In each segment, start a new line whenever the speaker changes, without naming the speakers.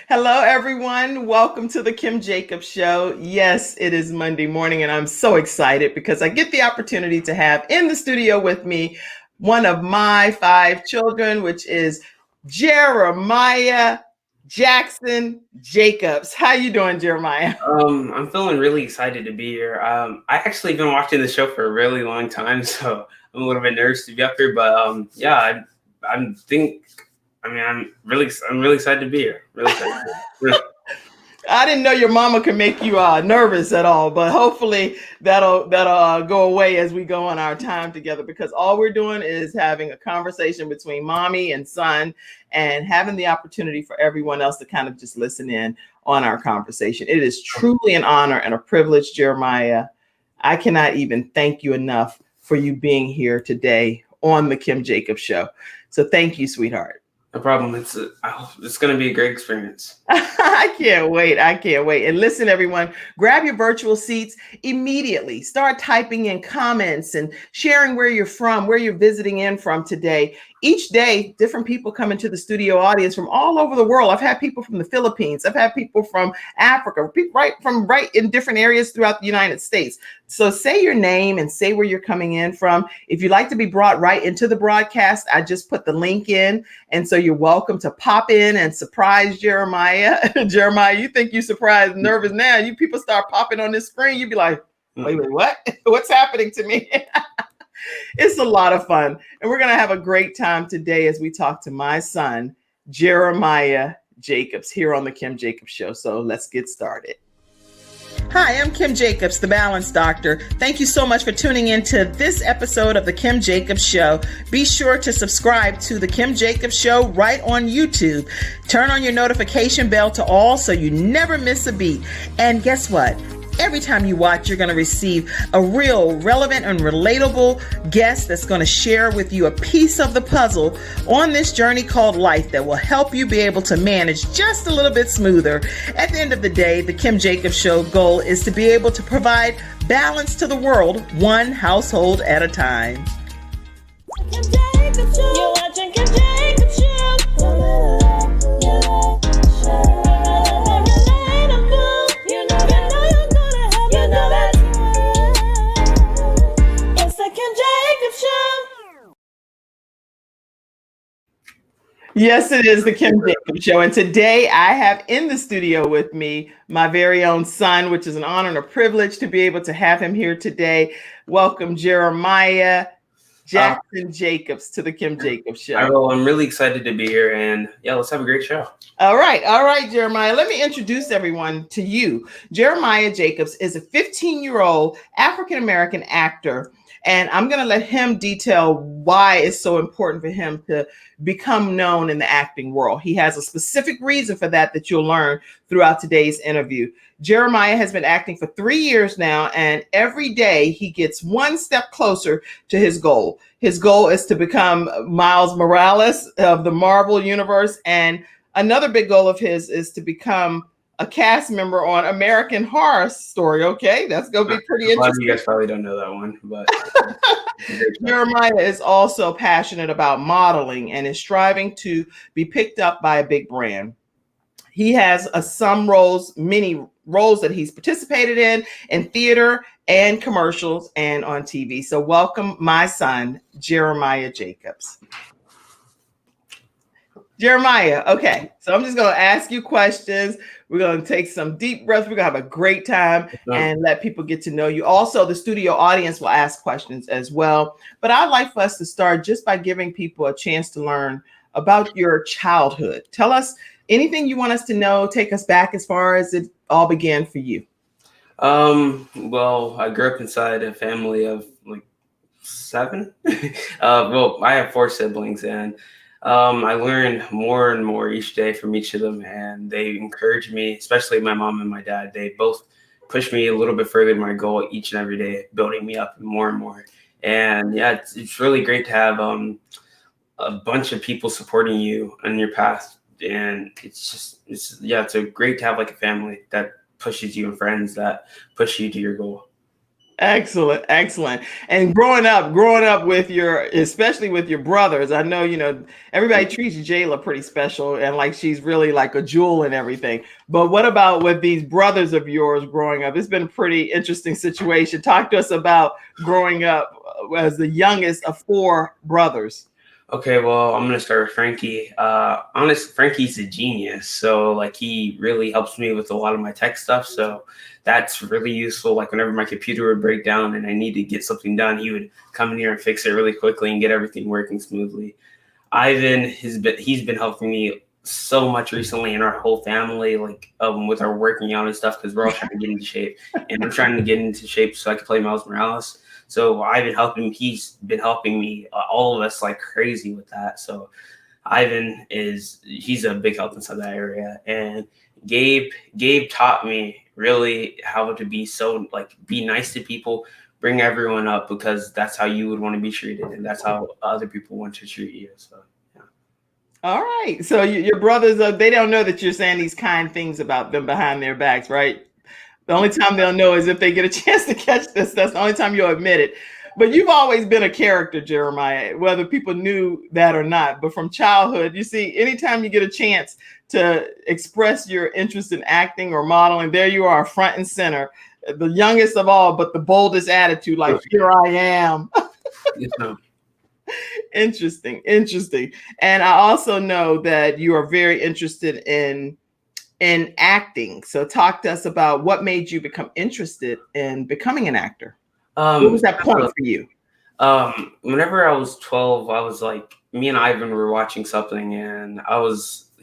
Hello, everyone. Welcome to the Kim Jacobs Show. Yes, it is Monday morning, and I'm so excited because I get the opportunity to have in the studio with me one of my 5 children, which is Jeremiah Jackson Jacobs. How you doing, Jeremiah?
I'm feeling really excited to be here. I actually been watching the show for a really long time, so I'm a little bit nervous to be up here. But yeah, I'm think. I mean, I'm really excited to be here. Really excited.
I didn't know your mama could make you nervous at all, but hopefully that'll go away as we go on our time together. Because all we're doing is having a conversation between mommy and son, and having the opportunity for everyone else to kind of just listen in on our conversation. It is truly an honor and a privilege, Jeremiah. I cannot even thank you enough for you being here today on the Kim Jacobs Show. So thank you, sweetheart.
No problem. It's going to be a great experience.
I can't wait. I can't wait. And listen, everyone, grab your virtual seats immediately. Start typing in comments and sharing where you're from, where you're visiting in from today. Each day, different people come into the studio audience from all over the world. I've had people from the Philippines. I've had people from Africa, people right in different areas throughout the United States. So say your name and say where you're coming in from. If you'd like to be brought right into the broadcast, I just put the link in. And so you're welcome to pop in and surprise Jeremiah. Jeremiah, you think you surprised and nervous now. You people start popping on this screen. You'd be like, wait, what? What's happening to me? It's a lot of fun. And we're going to have a great time today as we talk to my son, Jeremiah Jacobs, here on the Kim Jacobs Show. So let's get started. Hi, I'm Kim Jacobs, the Balance Doctor. Thank you so much for tuning in to this episode of the Kim Jacobs Show. Be sure to subscribe to the Kim Jacobs Show right on YouTube. Turn on your notification bell to all so you never miss a beat. And guess what? Every time you watch, you're going to receive a real relevant and relatable guest that's going to share with you a piece of the puzzle on this journey called life that will help you be able to manage just a little bit smoother. At the end of the day, the Kim Jacobs Show goal is to be able to provide balance to the world, one household at a time.
Kim Jacobs Show. You're watching Kim Jacobs Show.
Yes, it is the Kim Jacobs Show. And today I have in the studio with me my very own son, which is an honor and a privilege to be able to have him here today. Welcome, Jeremiah Jackson Jacobs, to the Kim Jacobs Show.
I'm really excited to be here. And yeah, let's have a great show.
All right, Jeremiah. Let me introduce everyone to you. Jeremiah Jacobs is a 15-year-old African-American actor. And I'm going to let him detail why it's so important for him to become known in the acting world. He has a specific reason for that you'll learn throughout today's interview. Jeremiah has been acting for 3 years now, and every day he gets one step closer to his goal. His goal is to become Miles Morales of the Marvel Universe, and another big goal of his is to become a cast member on American Horror Story. Okay, that's going to be pretty interesting.
A lot of you guys probably don't know that one, but
Jeremiah is also passionate about modeling and is striving to be picked up by a big brand. He has many roles that he's participated in theater and commercials and on TV. So welcome, my son, Jeremiah Jacobs. Jeremiah, okay, so I'm just going to ask you questions. We're going to take some deep breaths. We're going to have a great time and let people get to know you. Also, the studio audience will ask questions as well. But I'd like for us to start just by giving people a chance to learn about your childhood. Tell us anything you want us to know. Take us back as far as it all began for you.
Well, I grew up inside a family of like 7. Well, I have 4 siblings, and I learned more and more each day from each of them, and they encouraged me, especially my mom and my dad. They both pushed me a little bit further to my goal each and every day, building me up more and more. And yeah, it's really great to have a bunch of people supporting you on your path. And it's great to have like a family that pushes you and friends that push you to your goal.
Excellent, excellent. And growing up with especially with your brothers, I know, everybody treats Jayla pretty special and like she's really like a jewel and everything. But what about with these brothers of yours growing up? It's been a pretty interesting situation. Talk to us about growing up as the youngest of four brothers.
Okay, well, I'm gonna start with Frankie. Frankie's a genius. So like he really helps me with a lot of my tech stuff. So that's really useful. Like whenever my computer would break down and I need to get something done, he would come in here and fix it really quickly and get everything working smoothly. Ivan he's been helping me so much recently in our whole family, like with our working out and stuff, because we're all trying to get into shape. And I'm trying to get into shape so I can play Miles Morales. So I've been helping him. He's been helping me, all of us like crazy with that. So Ivan he's a big help inside that area. And Gabe taught me really how to be be nice to people, bring everyone up, because that's how you would want to be treated. And that's how other people want to treat you. So, yeah.
All right. So your brothers, they don't know that you're saying these kind things about them behind their backs, right? The only time they'll know is if they get a chance to catch this. That's the only time you'll admit it. But you've always been a character, Jeremiah, whether people knew that or not. But from childhood, you see, anytime you get a chance to express your interest in acting or modeling, there you are, front and center, the youngest of all, but the boldest attitude, like, here I am. Interesting. And I also know that you are very interested in acting. So talk to us about what made you become interested in becoming an actor. What was that point for you?
Whenever I was 12, I was like, me and Ivan were watching something, and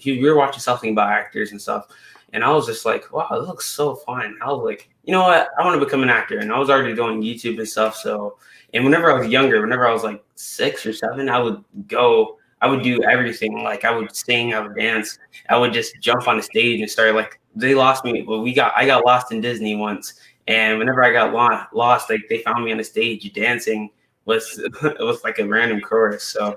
we were watching something about actors and stuff. And I was just like, wow, this looks so fun. I was like, you know what? I want to become an actor. And I was already doing YouTube and stuff. And whenever I was younger, whenever I was like 6 or 7, I would do everything. Like I would sing, I would dance, I would just jump on a stage and start they lost me. Well, I got lost in Disney once. And whenever I got lost, like they found me on a stage dancing with like a random chorus. So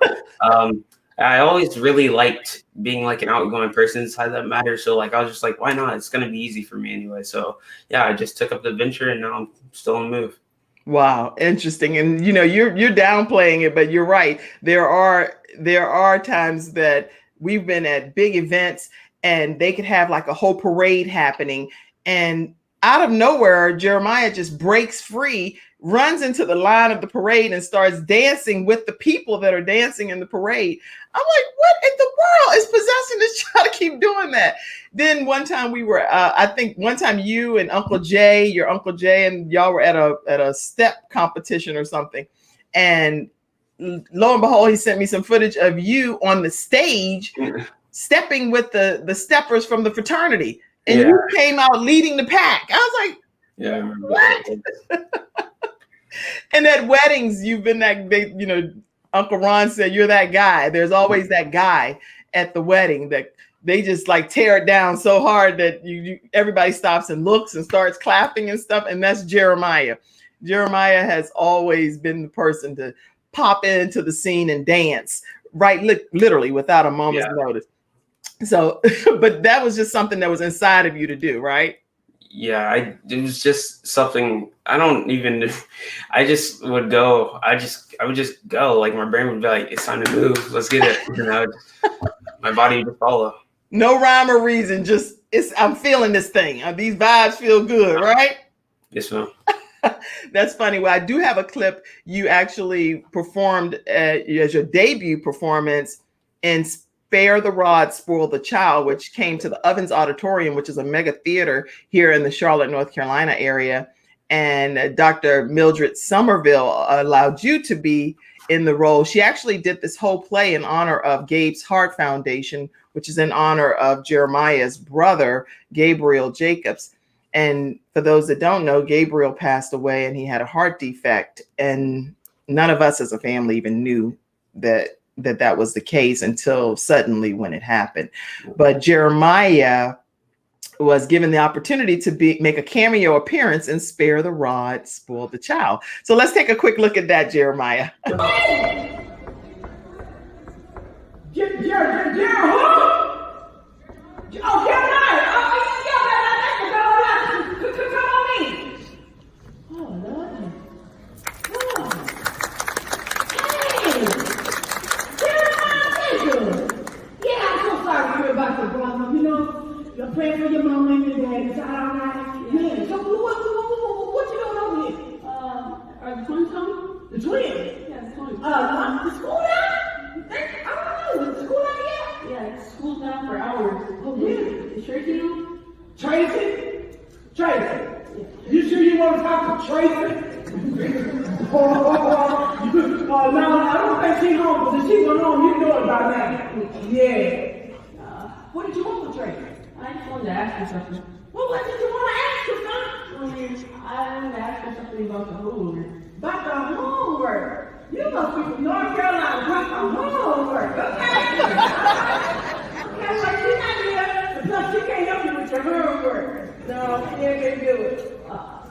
I always really liked being like an outgoing person inside that matter. So like I was just like, why not? It's gonna be easy for me anyway. So yeah, I just took up the venture, and now I'm still on the move.
Wow, interesting. And you're downplaying it, but you're right. There are times that we've been at big events and they could have like a whole parade happening, and out of nowhere, Jeremiah just breaks free, runs into the line of the parade and starts dancing with the people that are dancing in the parade. I'm like, what in the world is possessing this child to keep doing that? Then one time we were, I think one time you and your Uncle Jay, and y'all were at a step competition or something. And lo and behold, he sent me some footage of you on the stage stepping with the steppers from the fraternity. And you came out leading the pack. I was like,
yeah, I remember
what?
that.
And at weddings, you've been that big, Uncle Ron said you're that guy. There's always that guy at the wedding that they just like tear it down so hard that everybody stops and looks and starts clapping and stuff. And that's Jeremiah. Jeremiah has always been the person to pop into the scene and dance, right? Literally without a moment's notice. So, but that was just something that was inside of you to do, right?
Yeah, it was just something I just would go. I would just go. Like my brain would be like, it's time to move. Let's get it. My body would just follow.
No rhyme or reason. Just I'm feeling this thing. These vibes feel good, right?
Yes, ma'am.
That's funny. Well, I do have a clip. You actually performed as your debut performance in Spare the Rod, Spoil the Child, which came to the Ovens Auditorium, which is a mega theater here in the Charlotte, North Carolina area. And Dr. Mildred Somerville allowed you to be in the role. She actually did this whole play in honor of Gabe's Heart Foundation, which is in honor of Jeremiah's brother, Gabriel Jacobs. And for those that don't know, Gabriel passed away and he had a heart defect. And none of us as a family even knew that was the case until suddenly when it happened. But Jeremiah was given the opportunity to make a cameo appearance in Spare the Rod, Spoil the Child. So let's take a quick look at that, Jeremiah.
praying for your mom and your dad. Is that all right? Yeah. So what you doing over here? Are the twins coming? The twins? Yeah, the twins. The school now? I don't know. Is the school out yet? Yeah, school's down for hours. Oh, really? Is Tracy on? Tracy? Tracy? You sure you want to talk to Tracy? No, I don't think she's home, but if she went home, you know it by now. Yeah. What did you want with Tracy? I just wanted to ask her something. Well, what did you want to ask her, son? I wanted to ask her something about the homework. About the homework? You must be from North Carolina about the homework, okay? Okay, well, she's not here, because she can't help you with your homework. No, she can't do it.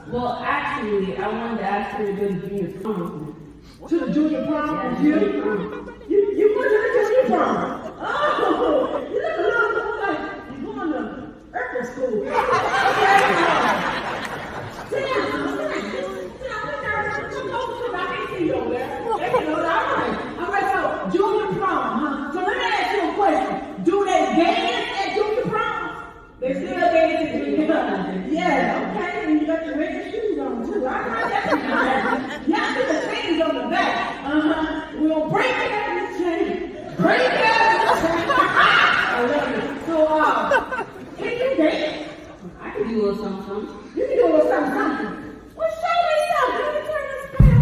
Well, actually, I wanted to ask her to go to junior prom. To the junior prom? Yeah, junior prom. You went to the junior prom? Oh, you look a little like you're going to Urkel school. Sit down. I can see you over there. All right, so junior prom, huh? So let me ask you a question. Do they dance at junior prom? They still dance at junior prom? Yeah, okay. And you got your red shoes on too. I got that. Y'all see the chains on the back. We'll break it out of the chain. Break it out of the chain. I love it. So, can you dance? I can do a little something. You can do a little something. Well, show me something. Let me turn this down.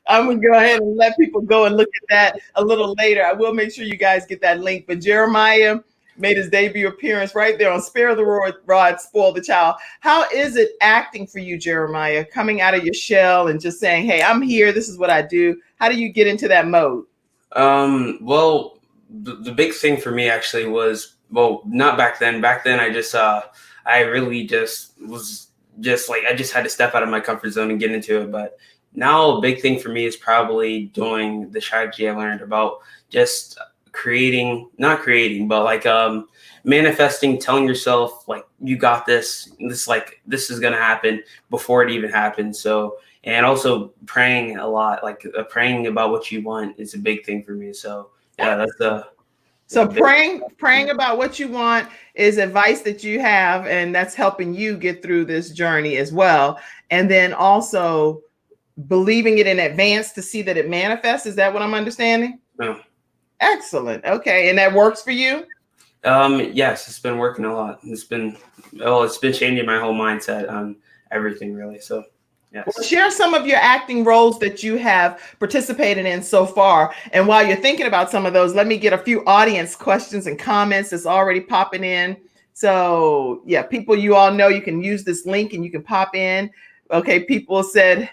I'm going to go ahead and let people go and look at that a little later. I will make sure you guys get that link. But Jeremiah made his debut appearance right there on Spare the Rod, Spoil the Child. How is it acting for you, Jeremiah, coming out of your shell and just saying, hey, I'm here. This is what I do. How do you get into that mode?
Well, the big thing for me actually was, well, not back then. Back then, I really just was just like, I just had to step out of my comfort zone and get into it. But now a big thing for me is probably doing the strategy I learned about just not creating, but like manifesting, telling yourself like, you got this, this is going to happen before it even happens. So, and also praying a lot, like praying about what you want is a big thing for me. So yeah, that's
so praying about what you want is advice that you have, and that's helping you get through this journey as well. And then also believing it in advance to see that it manifests. Is that what I'm understanding?
No.
Excellent. Okay. And that works for you?
Yes, it's been working a lot. It's been changing my whole mindset on everything really. So yes.
Well, share some of your acting roles that you have participated in so far. And while you're thinking about some of those, let me get a few audience questions and comments that's already popping in. So yeah, people, you all know you can use this link and you can pop in. Okay. People said,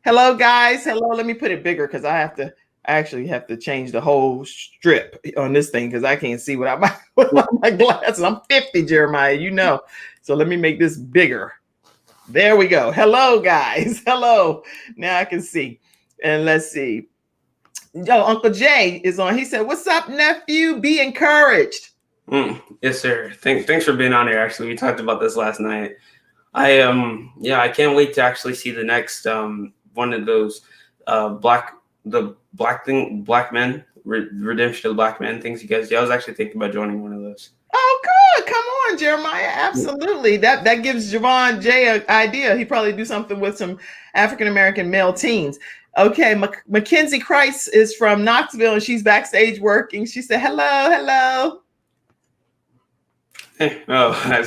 hello guys. Hello. Let me put it bigger because I actually have to change the whole strip on this thing because I can't see without my glasses. I'm 50, Jeremiah, you know. So let me make this bigger. There we go. Hello, guys. Hello. Now I can see. And let's see. Yo, Uncle Jay is on. He said, what's up, nephew? Be encouraged.
Yes, sir. Thanks for being on here. Actually, we talked about this last night. I can't wait to actually see the next one of those black men, redemption of the black men things. I was actually thinking about joining one of those.
Oh, good. Come on, Jeremiah. Absolutely. That gives Javon Jay an idea. He probably do something with some African-American male teens. Okay. Mackenzie Christ is from Knoxville and she's backstage working. She said, hello.
Oh,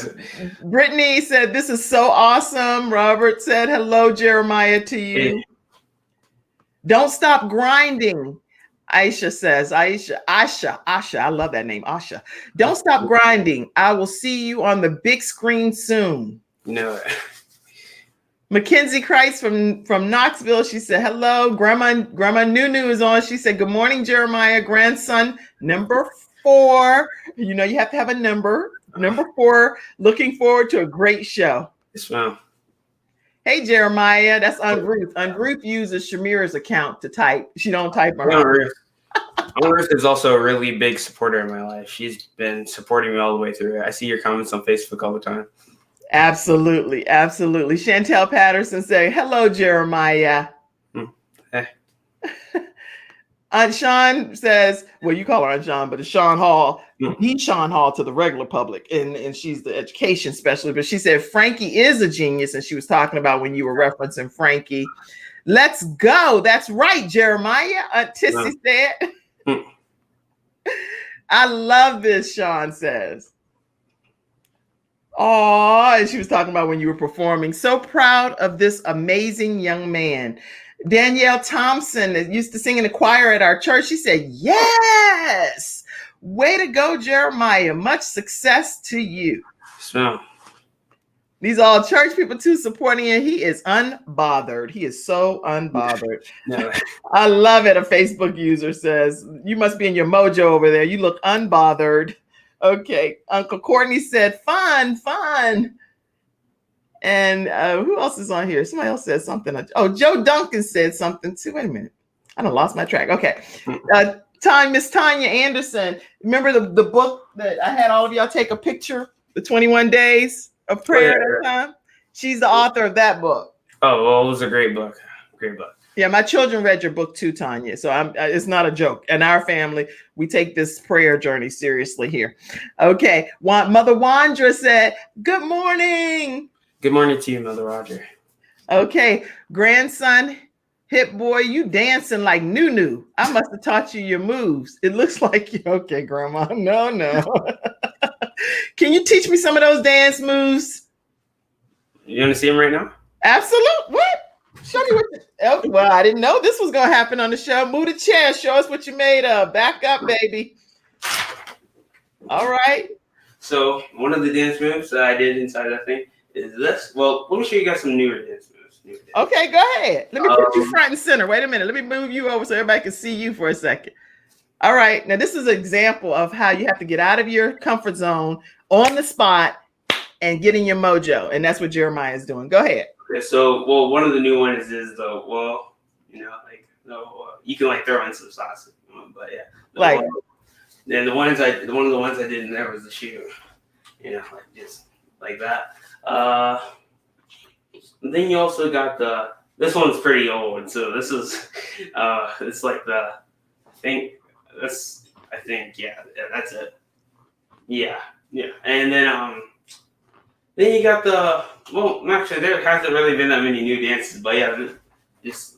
Brittany said, this is so awesome. Robert said, hello, Jeremiah, to you. Don't stop grinding. Aisha says, Asha, I love that name, Asha. Don't stop grinding. I will see you on the big screen soon.
No.
Mackenzie Christ from Knoxville. She said, hello. Grandma Nunu is on. She said, good morning, Jeremiah. Grandson number 4. You know, you have to have a number. Number 4. Looking forward to a great show.
Yes, ma'am.
Hey, Jeremiah. That's Ruth. Ruth uses Shamira's account to type. She don't type on her.
Ruth is also a really big supporter in my life. She's been supporting me all the way through. I see your comments on Facebook all the time.
Absolutely. Absolutely. Chantel Patterson saying, hello, Jeremiah.
Hey.
Aunt Sean says, well, you call her Aunt Sean, but it's Sean Hall. He's Sean Hall to the regular public, and she's the education specialist. But she said Frankie is a genius, and she was talking about when you were referencing Frankie. Let's go. That's right, Jeremiah. Aunt Tissy said. I love this, Sean says. Oh, and she was talking about when you were performing. So proud of this amazing young man. Danielle Thompson that used to sing in the choir at our church. She said, yes, way to go, Jeremiah. Much success to you.
So
these are all church people too supporting him. He is unbothered. He is so unbothered.
No.
I love it. A Facebook user says, you must be in your mojo over there. You look unbothered. Okay. Uncle Courtney said, fun. And who else is on here? Somebody else said something. Oh, Joe Duncan said something too. Wait a minute. I done lost my track. Okay. Miss Tanya Anderson. Remember the book that I had all of y'all take a picture, the 21 Days of Prayer at a Time? She's the author of that book.
Oh, well, it was a great book. Great book.
Yeah, my children read your book too, Tanya. So it's not a joke. In our family, we take this prayer journey seriously here. Okay. Mother Wandra said, good morning.
Good morning to you, Mother Roger.
Okay. Grandson, Hip Boy, you dancing like Nunu. I must have taught you your moves. It looks like you. Okay, Grandma. No. Can you teach me some of those dance moves?
You want to see them right now?
Absolutely. What? Show me what. Well, I didn't know this was going to happen on the show. Move the chair. Show us what you made of. Back up, baby. All right.
So one of the dance moves that I did inside that thing is this. Well, let me show you guys some newer dance moves.
Okay, go ahead. Let me put you front and center. Wait a minute. Let me move you over so everybody can see you for a second. All right. Now, this is an example of how you have to get out of your comfort zone on the spot and get in your mojo. And that's what Jeremiah is doing. Go ahead.
Okay, so, well, one of the new ones is you can like throw in some sauce, but yeah. Then one of the ones I did in there was the shoe, like just like that. Then you also got this one's pretty old, so this is, it's like that's it. Yeah. And then you got actually there hasn't really been that many new dances, but yeah, just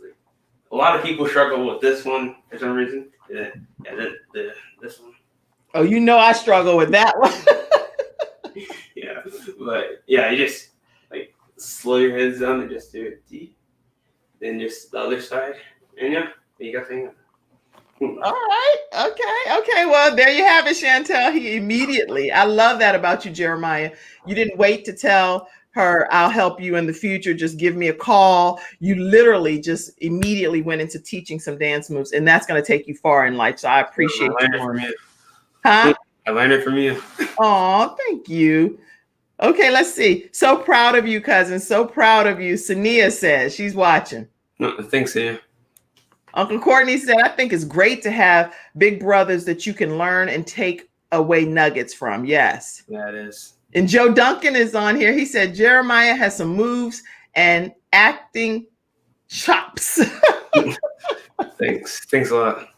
a lot of people struggle with this one for some reason. This one.
Oh, I struggle with that one.
Yeah, but yeah, you just like slow your heads down and just do it deep. Then just the other side, and yeah, you got things.
All right. Okay. Well, there you have it, Chantel. I love that about you, Jeremiah. You didn't wait to tell her, I'll help you in the future. Just give me a call. You literally just immediately went into teaching some dance moves, and that's going to take you far in life. So I appreciate you. Huh?
I learned it from you.
Oh, thank you. Okay, let's see. So proud of you, cousin. So proud of you. Sania says she's watching.
No, thanks, Sania.
Uncle Courtney said, I think it's great to have big brothers that you can learn and take away nuggets from. Yes.
Yeah, it is.
And Joe Duncan is on here. He said, Jeremiah has some moves and acting chops.
Thanks a lot.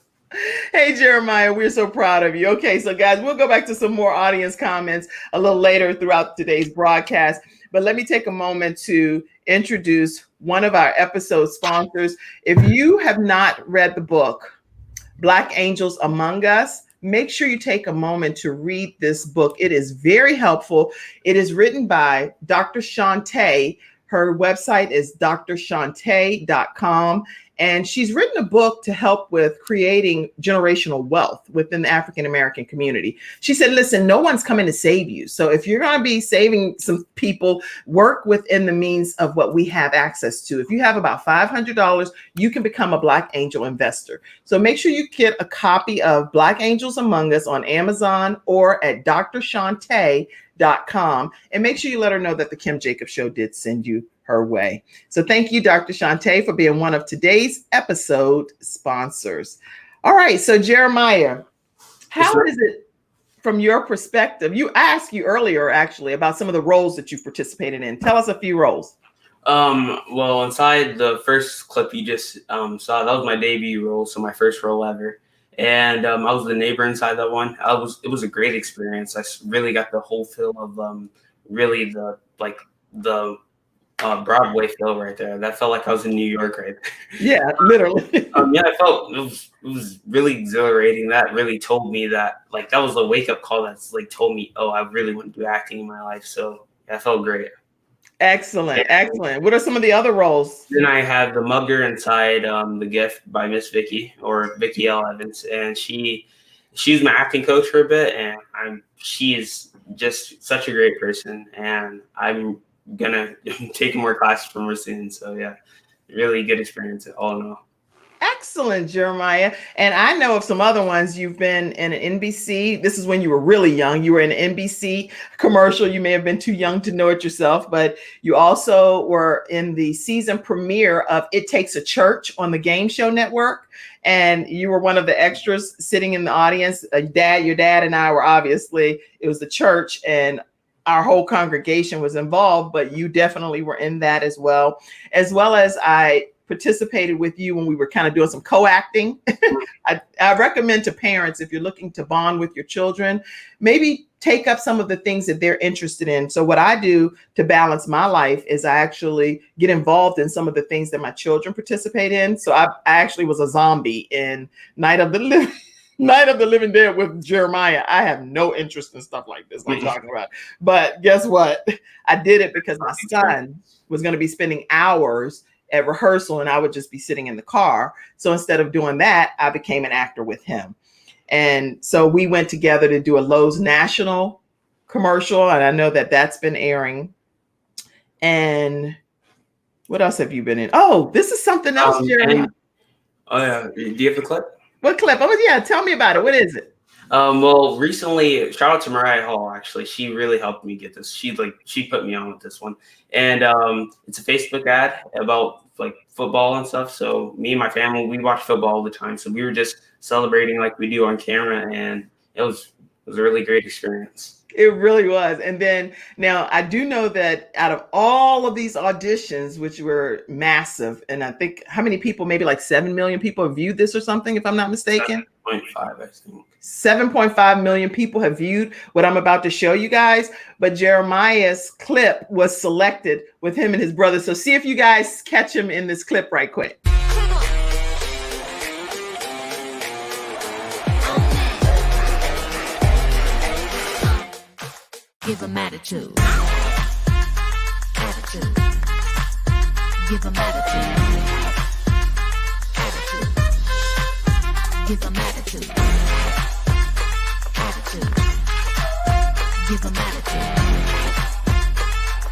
Hey, Jeremiah, we're so proud of you. Okay, so guys, we'll go back to some more audience comments a little later throughout today's broadcast. But let me take a moment to introduce one of our episode sponsors. If you have not read the book, Black Angels Among Us, make sure you take a moment to read this book. It is very helpful. It is written by Dr. Shantae. Her website is drshantae.com. And she's written a book to help with creating generational wealth within the African American community. She said, listen, no one's coming to save you. So if you're going to be saving some people, work within the means of what we have access to. If you have about $500, you can become a Black Angel investor. So make sure you get a copy of Black Angels Among Us on Amazon or at drshantae.com. And make sure you let her know that the Kim Jacobs Show did send you her way. So thank you, Dr. Shantae, for being one of today's episode sponsors. All right. So Jeremiah, how is it from your perspective? I asked you earlier, actually, about some of the roles that you've participated in. Tell us a few roles.
Well, inside the first clip you just saw, that was my debut role. So my first role ever. And I was the neighbor inside that one. It was a great experience. I really got the whole feel of really the Broadway feel right there. That felt like I was in New York right there.
Yeah, literally.
Yeah, I felt it was really exhilarating. That really told me that that was a wake up call. That's told me, oh, I really want to do acting in my life. So yeah, I felt great.
Excellent, excellent. What are some of the other roles?
Then I had the mugger inside The Gift by Miss Vicky, or Vicky L. Evans, and she was my acting coach for a bit, and she is just such a great person, and I'm gonna take more classes from her soon. So yeah, really good experience all in all.
Excellent, Jeremiah. And I know of some other ones. You've been in an NBC. This is when you were really young. You were in an NBC commercial. You may have been too young to know it yourself, but you also were in the season premiere of It Takes a Church on the Game Show Network. And you were one of the extras sitting in the audience. Your dad and I were obviously, it was the church, and our whole congregation was involved, but you definitely were in that as well as I participated with you when we were kind of doing some co-acting. I recommend to parents, if you're looking to bond with your children, maybe take up some of the things that they're interested in. So what I do to balance my life is I actually get involved in some of the things that my children participate in. So I actually was a zombie in Night of the Living Dead with Jeremiah. I have no interest in stuff like this I'm talking about. But guess what? I did it because my son was going to be spending hours at rehearsal and I would just be sitting in the car. So instead of doing that, I became an actor with him. And so we went together to do a Lowe's National commercial. And I know that that's been airing. And what else have you been in? Oh, this is something else, Jeremiah.
Oh yeah. Do you have a clip?
What clip? Oh yeah, tell me about it. What is it?
Well, recently, shout out to Mariah Hall. Actually, she really helped me get this. She put me on with this one, and it's a Facebook ad about football and stuff. So me and my family, we watch football all the time. So we were just celebrating like we do on camera, and it was a really great experience.
It really was. And then now I do know that out of all of these auditions, which were massive, and I think how many people, maybe 7 million people have viewed this or something, if I'm not mistaken.
7.5, I think.
7.5 million people have viewed what I'm about to show you guys. But Jeremiah's clip was selected with him and his brother. So see if you guys catch him in this clip right quick.
Give them attitude. Attitude. Give them attitude. Attitude. Give them attitude. Attitude. Give them attitude.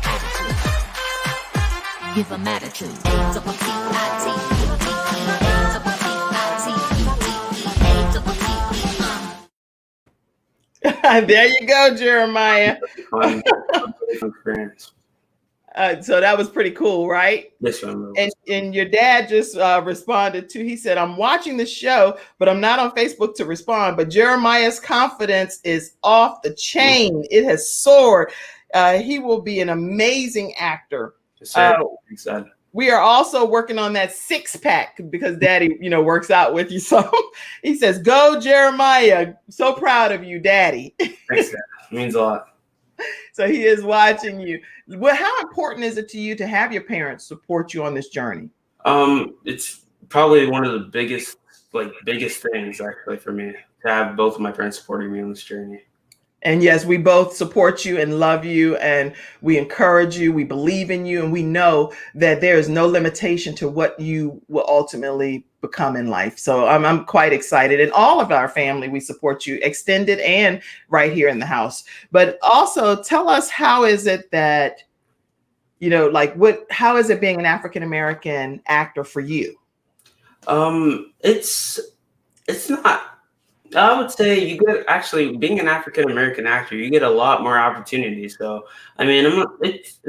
Attitude. Give them attitude.
There you go, Jeremiah. So that was pretty cool, right?
Yes, ma'am.
And your dad just responded to, he said, I'm watching the show, but I'm not on Facebook to respond. But Jeremiah's confidence is off the chain. It has soared. He will be an amazing actor. We are also working on that 6-pack because Daddy, works out with you. So he says, go, Jeremiah. So proud of you, Daddy.
Thanks, Dad. It means a lot.
So he is watching you. Well, how important is it to you to have your parents support you on this journey?
It's probably one of the biggest things actually for me. to have both of my parents supporting me on this journey.
And yes, we both support you and love you, and we encourage you. We believe in you, and we know that there is no limitation to what you will ultimately become in life. So I'm quite excited, and all of our family, we support you, extended and right here in the house. But also tell us, how is it that, how is it being an African-American actor for you?
It's not. I would say you get, actually, being an African American actor, you get a lot more opportunities. So I mean, it's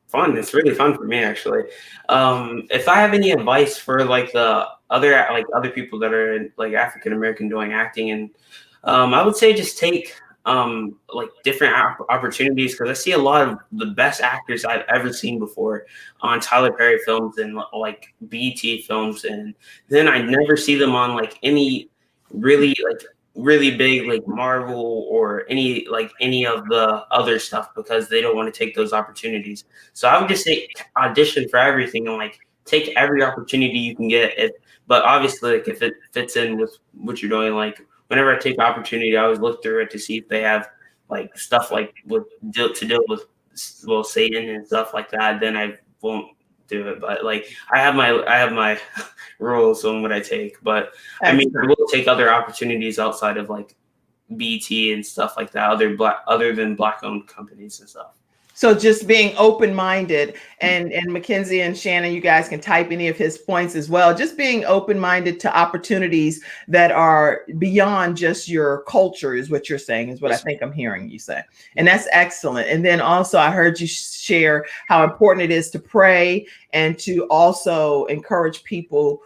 fun. It's really fun for me, actually. If I have any advice for like the other people that are like African American doing acting, and I would say just take like different opportunities, because I see a lot of the best actors I've ever seen before on Tyler Perry films and like BET films, and then I never see them on like any really big like Marvel or any of the other stuff, because they don't want to take those opportunities. So I would just say audition for everything and like take every opportunity you can get. But obviously, like if it fits in with what you're doing, like whenever I take opportunity, I always look through it to see if they have like stuff like to deal with, well, Satan and stuff like that. Then I won't do it. But like I have my rules on what I take. But I mean, I will take other opportunities outside of like BT and stuff like that, other than Black-owned companies and stuff.
So just being open-minded, and Mackenzie and Shannon, you guys can type any of his points as well. Just being open-minded to opportunities that are beyond just your culture is what you're saying, is what I think I'm hearing you say. And that's excellent. And then also I heard you share how important it is to pray and to also encourage people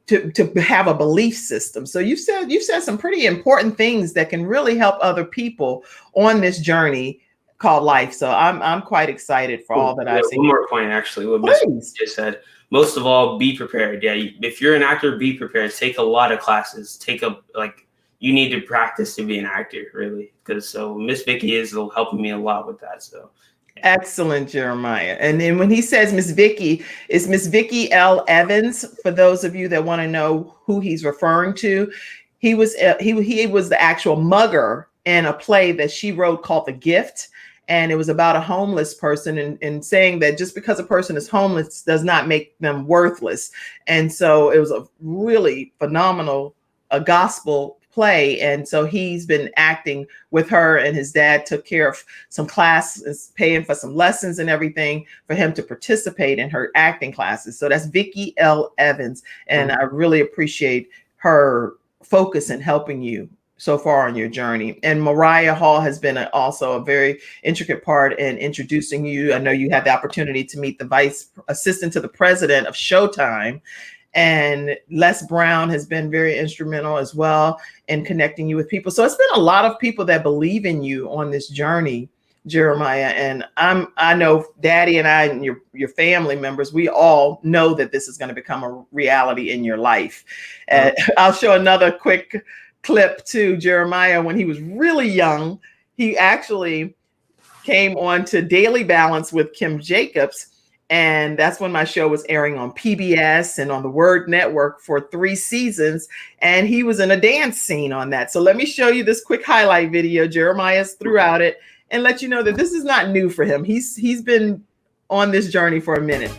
to have a belief system. So you've said some pretty important things that can really help other people on this journey called life. So I'm quite excited for all that I've seen.
One more point, actually, what Miss just said. Most of all, be prepared. Yeah, if you're an actor, be prepared. Take a lot of classes. You need to practice to be an actor, really. Because so Miss Vicky is helping me a lot with that. So
excellent, Jeremiah. And then when he says Miss Vicky, it's Miss Vicky L. Evans. For those of you that want to know who he's referring to, he was the actual mugger in a play that she wrote called The Gift. And it was about a homeless person, and saying that just because a person is homeless does not make them worthless. And so it was a really phenomenal gospel play. And so he's been acting with her, and his dad took care of some classes, paying for some lessons and everything for him to participate in her acting classes. So that's Vicky L. Evans. And I really appreciate her focus in helping you so far on your journey. And Mariah Hall has been also a very intricate part in introducing you. I know you had the opportunity to meet the vice assistant to the president of Showtime, and Les Brown has been very instrumental as well in connecting you with people. So it's been a lot of people that believe in you on this journey, Jeremiah. And I know Daddy and I and your family members, we all know that this is going to become a reality in your life. I'll show another quick clip to Jeremiah. When he was really young, he actually came on to Daily Balance with Kim Jacobs, and that's when my show was airing on PBS and on the Word Network for 3 seasons, and he was in a dance scene on that. So let me show you this quick highlight video. Jeremiah's throughout it, and let you know that this is not new for him. He's been on this journey for a minute.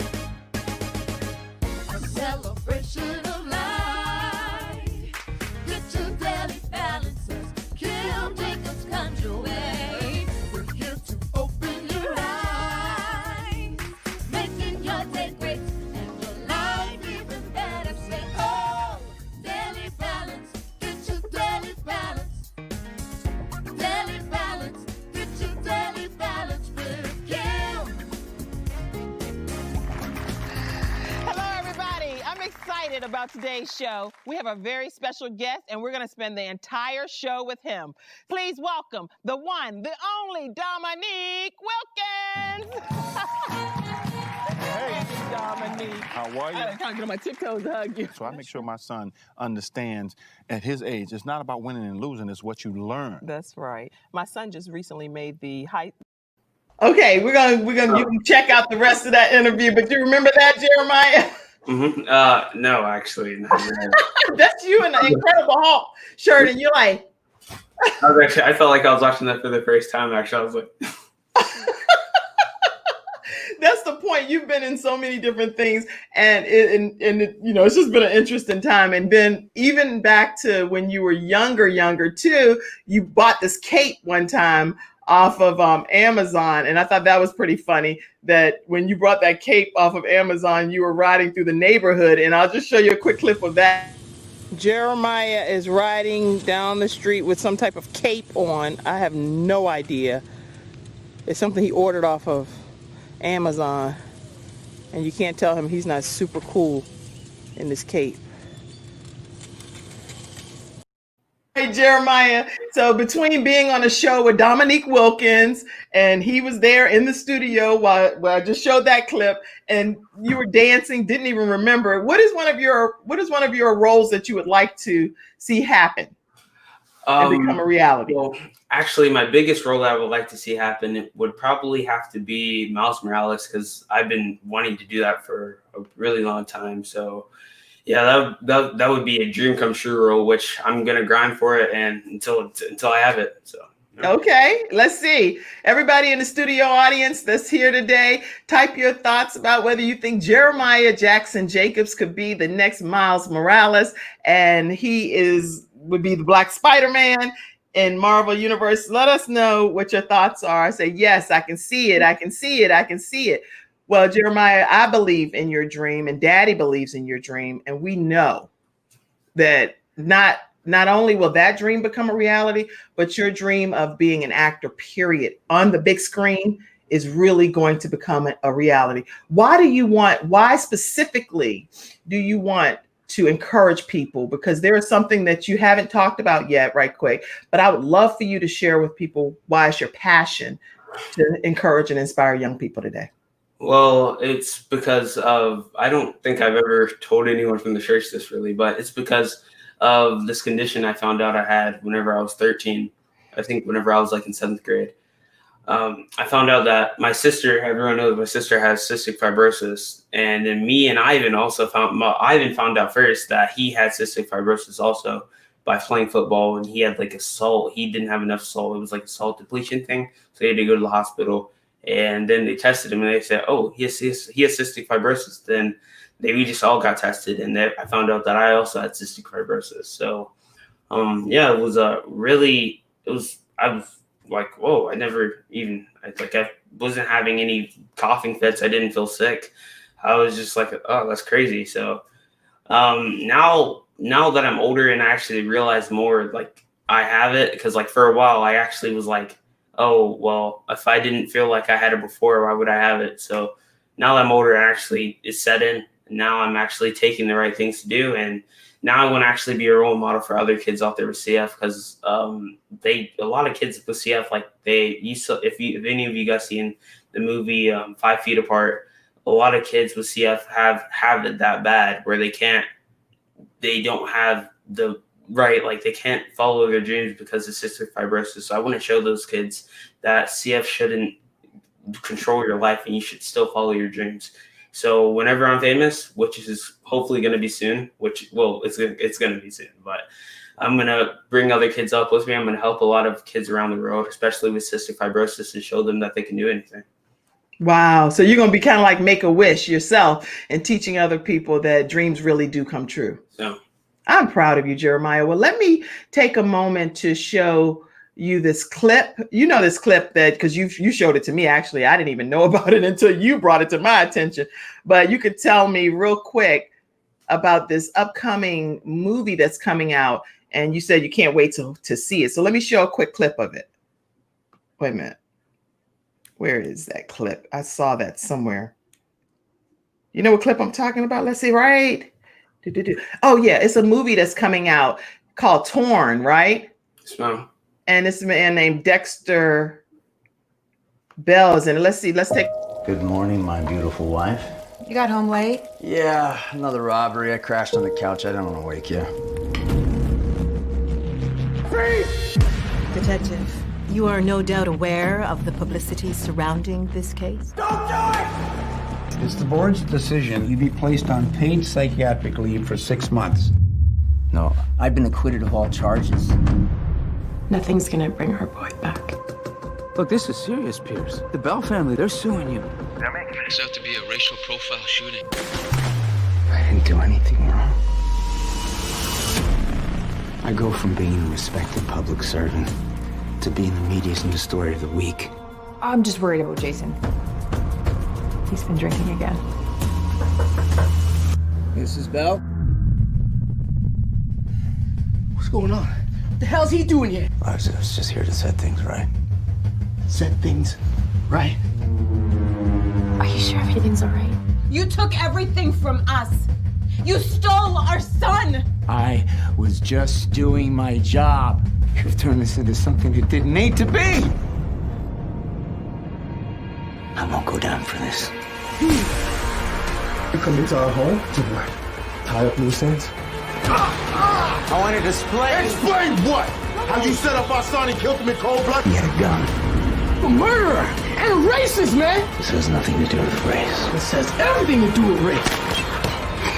About today's show. We have a very special guest, and we're going to spend the entire show with him. Please welcome the one, the only Dominique Wilkins. Hey, Dominique.
How are you?
I kind of get on my tiptoes to hug you.
So I make sure my son understands at his age, it's not about winning and losing, it's what you learn.
That's right. My son just recently made the height. Okay, we're gonna you can check out the rest of that interview, but you remember that, Jeremiah?
No, actually, not really.
That's you in the Incredible Hulk shirt, and you're like,
I felt like I was watching that for the first time. Actually, I was like,
that's the point. You've been in so many different things, and it's just been an interesting time. And then even back to when you were younger too, you bought this cape one time off of Amazon, and I thought that was pretty funny. That when you brought that cape off of Amazon, you were riding through the neighborhood, and I'll just show you a quick clip of that. Jeremiah is riding down the street with some type of cape on. I have no idea. It's something he ordered off of Amazon, and you can't tell him he's not super cool in this cape. Hey, Jeremiah. So between being on a show with Dominique Wilkins, and he was there in the studio while I just showed that clip, and you were dancing, didn't even remember. What is one of your roles that you would like to see happen and become a reality?
Well, actually, my biggest role that I would like to see happen would probably have to be Miles Morales, because I've been wanting to do that for a really long time. So yeah, that would be a dream come true role, which I'm gonna grind for it and until I have it. So yeah.
Okay, let's see. Everybody in the studio audience that's here today, type your thoughts about whether you think Jeremiah Jackson Jacobs could be the next Miles Morales, and he would be the Black Spider-Man in Marvel Universe. Let us know what your thoughts are. Say, yes, I can see it. I can see it. I can see it. Well, Jeremiah, I believe in your dream, and Daddy believes in your dream. And we know that not only will that dream become a reality, but your dream of being an actor, period, on the big screen is really going to become a reality. Why specifically do you want to encourage people? Because there is something that you haven't talked about yet, right quick, but I would love for you to share with people why it's your passion to encourage and inspire young people today.
Well, it's because I don't think I've ever told anyone from the church this really, but it's because of this condition I found out I had whenever I was 13. I think whenever I was like in 7th grade. I found out that my sister, everyone knows my sister has cystic fibrosis. And then Ivan found out first that he had cystic fibrosis also by playing football. And he had like he didn't have enough salt. It was like a salt depletion thing. So he had to go to the hospital. And then they tested him and they said, oh, he has cystic fibrosis. Then we just all got tested. And I found out that I also had cystic fibrosis. So, yeah, it was I was like, whoa, I wasn't having any coughing fits. I didn't feel sick. I was just like, oh, that's crazy. So now that I'm older and I actually realize more, like I have it, because like for a while I actually was like, oh, well, if I didn't feel like I had it before, why would I have it? So now that I'm older, actually it's set in. And now I'm actually taking the right things to do. And now I want to actually be a role model for other kids out there with CF, because a lot of kids with CF, like if any of you guys seen the movie 5 Feet Apart, a lot of kids with CF have it that bad where they don't have the right, like they can't follow their dreams because of cystic fibrosis. So I want to show those kids that CF shouldn't control your life and you should still follow your dreams. So whenever I'm famous, which is hopefully going to be soon, it's going to be soon, but I'm going to bring other kids up with me. I'm going to help a lot of kids around the world, especially with cystic fibrosis, and show them that they can do anything.
Wow. So you're going to be kind of like Make-A-Wish yourself and teaching other people that dreams really do come true.
So
I'm proud of you, Jeremiah. Well, let me take a moment to show you this clip. You know this clip that, because you showed it to me, actually. I didn't even know about it until you brought it to my attention. But you could tell me real quick about this upcoming movie that's coming out. And you said you can't wait to see it. So let me show a quick clip of it. Wait a minute. Where is that clip? I saw that somewhere. You know what clip I'm talking about? Let's see, right? Oh, yeah. It's a movie that's coming out called Torn, right?
Yes, ma'am.
And it's a man named Dexter Bells. And let's see. Let's take.
Good morning, my beautiful wife.
You got home late?
Yeah, another robbery. I crashed on the couch. I don't want to wake you.
Detective, you are no doubt aware of the publicity surrounding this case?
Don't do it!
It's the board's decision. You'd be placed on paid psychiatric leave for 6 months.
No, I've been acquitted of all charges.
Nothing's gonna bring our boy back.
Look, this is serious, Pierce. The Bell family, they're suing you.
Turns out to be a racial profile shooting.
I didn't do anything wrong. I go from being a respected public servant to being the media's news story of the week.
I'm just worried about Jason. He's been drinking again.
Mrs. Bell?
What's going on? What the hell's he doing here?
I was just here to set things right.
Set things right.
Are you sure everything's all right?
You took everything from us. You stole our son.
I was just doing my job. You've turned this into something it didn't need to be.
I won't go down for this.
You come into our home to what? Tie up loose ends?
I want to display.
Explain what? How you set up our son and killed him in cold blood?
He had a gun.
A murderer and a racist, man.
This has nothing to do with race.
This has everything to do with race.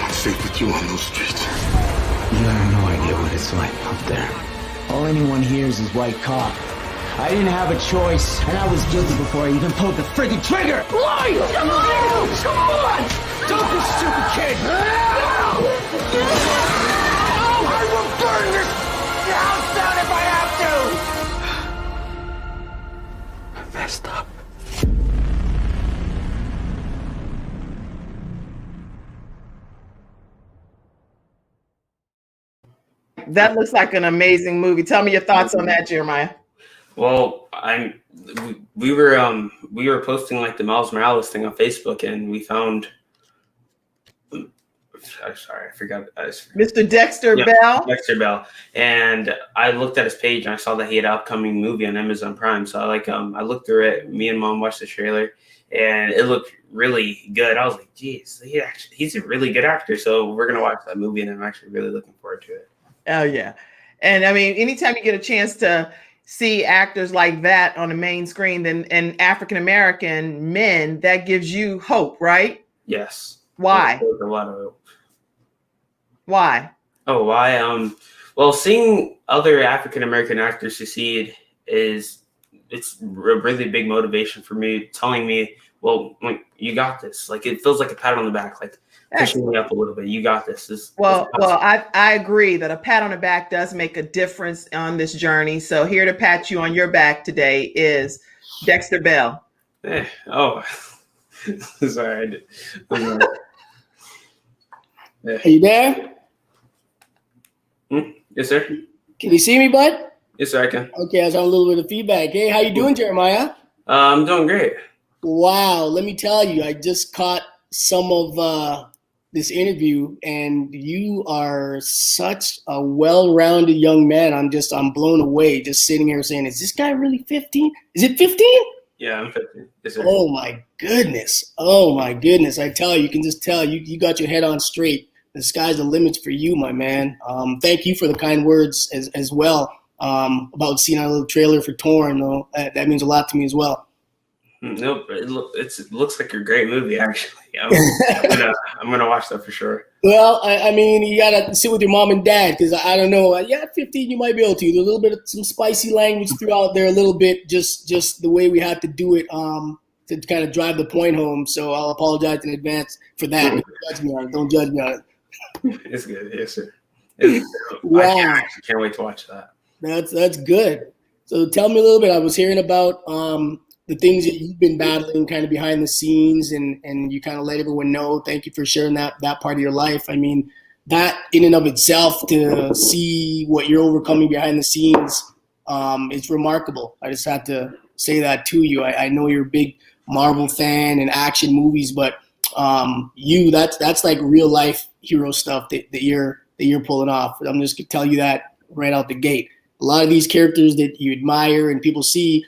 I'm safe with you on those streets.
You have no idea what it's like up there. All anyone hears is white cop. I didn't have a choice, and I was guilty before I even pulled the friggin' trigger!
Liar! Come on! Come on!
Don't be stupid, kid!
I will burn this house down if I have to!
I messed up.
That looks like an amazing movie. Tell me your thoughts on that, Jeremiah.
Well, we were posting like the Miles Morales thing on Facebook, and we found. I'm sorry, I forgot.
Mr. Dexter Bell.
Dexter Bell, and I looked at his page and I saw that he had an upcoming movie on Amazon Prime. So I looked through it. Me and Mom watched the trailer, and it looked really good. I was like, geez, he's a really good actor. So we're gonna watch that movie, and I'm actually really looking forward to it.
Oh yeah, and I mean, anytime you get a chance to see actors like that on the main screen, and African American men, that gives you hope, right?
Yes.
Why?
There's a lot of hope.
Why?
Oh, why? Well, seeing other African American actors succeed it's a really big motivation for me, telling me, well, like, you got this. Like, it feels like a pat on the back, like pushing me up a little bit. You got this.
Well, I agree that a pat on the back does make a difference on this journey. So here to pat you on your back today is Dexter Bell.
Oh, sorry.
Are you there?
Yes, sir.
Can you see me, bud?
Yes, sir, I can.
Okay, I was on a little bit of feedback. Hey, how you doing, Jeremiah?
I'm doing great.
Wow, let me tell you, I just caught some of this interview, and you are such a well-rounded young man. I'm blown away just sitting here saying, is this guy really 15? Is it 15?
Yeah, I'm 15. Yes, sir.
Oh my goodness. I tell you, you can just tell you got your head on straight. The sky's the limit for you, my man. Thank you for the kind words as well about seeing our little trailer for Torn. Though that means a lot to me as well.
Nope, it looks like a great movie. Actually, I'm gonna watch that for sure.
Well, I mean, you gotta sit with your mom and dad, because I don't know. Yeah, 15, you might be able to. There's a little bit of some spicy language throughout there, a little bit, just the way we had to do it to kind of drive the point home. So I'll apologize in advance for that. Don't judge me on it.
It's good, yes, sir.
Wow.
I can't wait to watch that.
That's good. So tell me a little bit. I was hearing about the things that you've been battling kind of behind the scenes, and you kind of let everyone know. Thank you for sharing that part of your life. I mean, that in and of itself, to see what you're overcoming behind the scenes, it's remarkable. I just had to say that to you. I know you're a big Marvel fan and action movies, but that's like real life hero stuff that you're pulling off. I'm just gonna tell you that right out the gate. A lot of these characters that you admire and people see,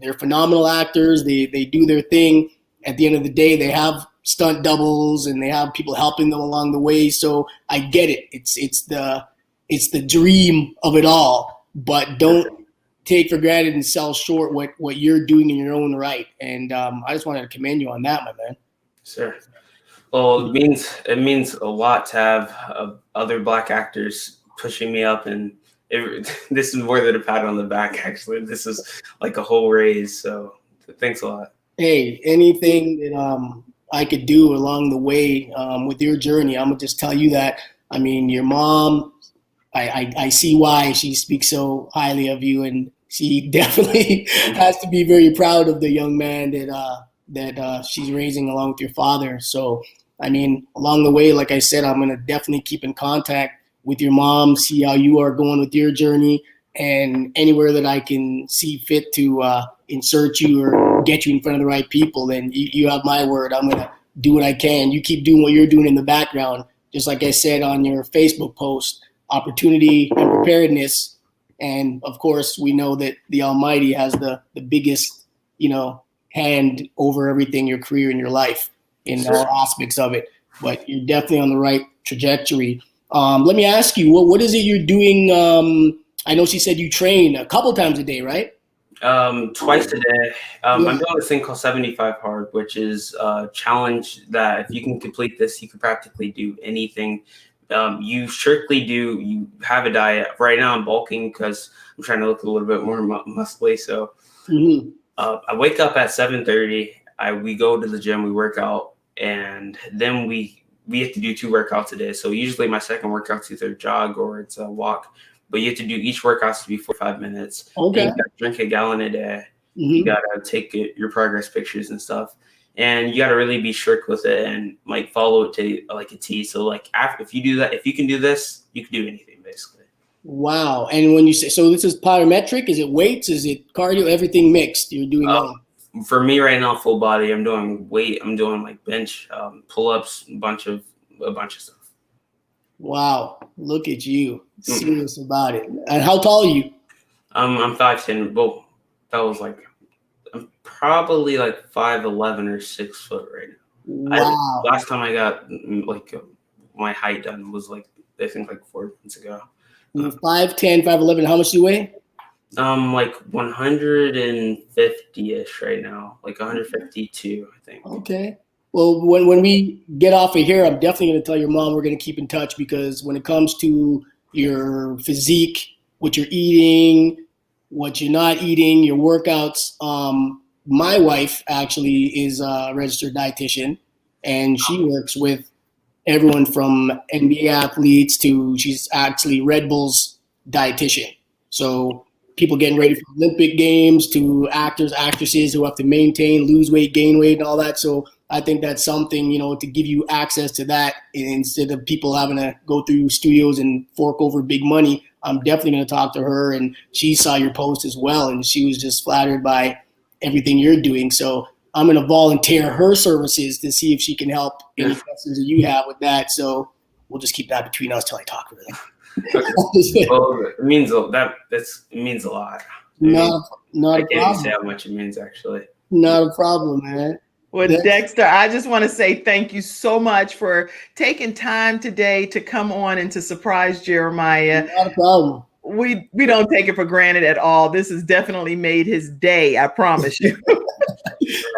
they're phenomenal actors. They do their thing. At the end of the day, they have stunt doubles and they have people helping them along the way. So I get it. It's the dream of it all. But don't take for granted and sell short what you're doing in your own right. And I just wanted to commend you on that, my man.
Sure. Well, it means a lot to have other Black actors pushing me up, and this is more than a pat on the back. Actually, this is like a whole raise. So thanks a lot.
Hey, anything that I could do along the way with your journey, I'm gonna just tell you that. I mean, your mom, I see why she speaks so highly of you, and she definitely has to be very proud of the young man that she's raising along with your father. So, I mean, along the way, like I said, I'm gonna definitely keep in contact with your mom, see how you are going with your journey, and anywhere that I can see fit to insert you or get you in front of the right people, then you have my word. I'm gonna do what I can. You keep doing what you're doing in the background, just like I said on your Facebook post. Opportunity and preparedness, and of course, we know that the Almighty has the biggest, hand over everything, your career and your life, in all aspects of it. But you're definitely on the right trajectory. Let me ask you, what is it you're doing? I know she said you train a couple times a day, right?
Twice a day. I'm doing this thing called 75 Hard, which is a challenge that if you can complete this, you can practically do anything. You have a diet. Right now I'm bulking because I'm trying to look a little bit more muscly. So I wake up at 7:30. We go to the gym, we work out, and then we have to do 2 workouts a day. So usually my second workout's either a jog or it's a walk. But you have to do each workout to be 45 minutes.
Okay.
And you gotta drink a gallon a day. You gotta take your progress pictures and stuff. And you got to really be strict with it and like follow it to like a T. So like if you do that, if you can do this, you can do anything basically.
Wow. And when you say, so this is plyometric, is it weights? Is it cardio? Everything mixed? You're doing all?
For me right now, full body. I'm doing weight. I'm doing like bench, pull-ups, a bunch of stuff.
Wow. Look at you. Serious about it. And how tall are you?
I'm 5'10". Well, that was like, I'm probably like 5'11" or 6 foot right now.
Wow.
Last time I got like my height done was like, I think like 4 months ago.
You're 5'10", 5'11". How much do you weigh?
Like 150-ish right now, like 152, I think.
Okay. Well, when we get off of here, I'm definitely going to tell your mom we're going to keep in touch, because when it comes to your physique, what you're eating, what you're not eating, your workouts. My wife actually is a registered dietitian, and she works with everyone from NBA athletes to, she's actually Red Bull's dietitian. So people getting ready for Olympic Games to actors, actresses who have to maintain, lose weight, gain weight, and all that. So I think that's something, to give you access to that instead of people having to go through studios and fork over big money. I'm definitely going to talk to her, and she saw your post as well, and she was just flattered by everything you're doing. So I'm going to volunteer her services to see if she can help any questions that you have with that. So we'll just keep that between us till I talk to her.
Well, it means it means a lot.
Not
I
a
can't even
problem.
say how much it means actually.
Not a problem, man.
Well, Dexter, I just want to say thank you so much for taking time today to come on and to surprise Jeremiah.
Not a problem.
We don't take it for granted at all. This has definitely made his day, I promise you.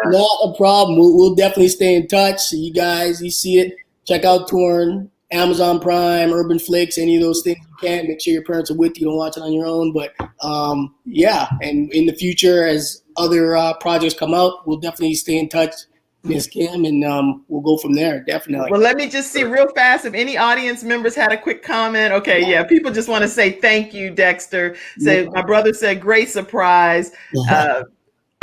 Not a problem. We'll definitely stay in touch. So you guys, you see it, check out Torn, Amazon Prime, Urban Flix, any of those things you can. Make sure your parents are with you. Don't watch it on your own. But yeah, and in the future, as other projects come out, we'll definitely stay in touch, Ms. Kim, and we'll go from there. Definitely.
Well, let me just see real fast if any audience members had a quick comment. Okay, yeah, people just want to say thank you, Dexter. My brother said, great surprise.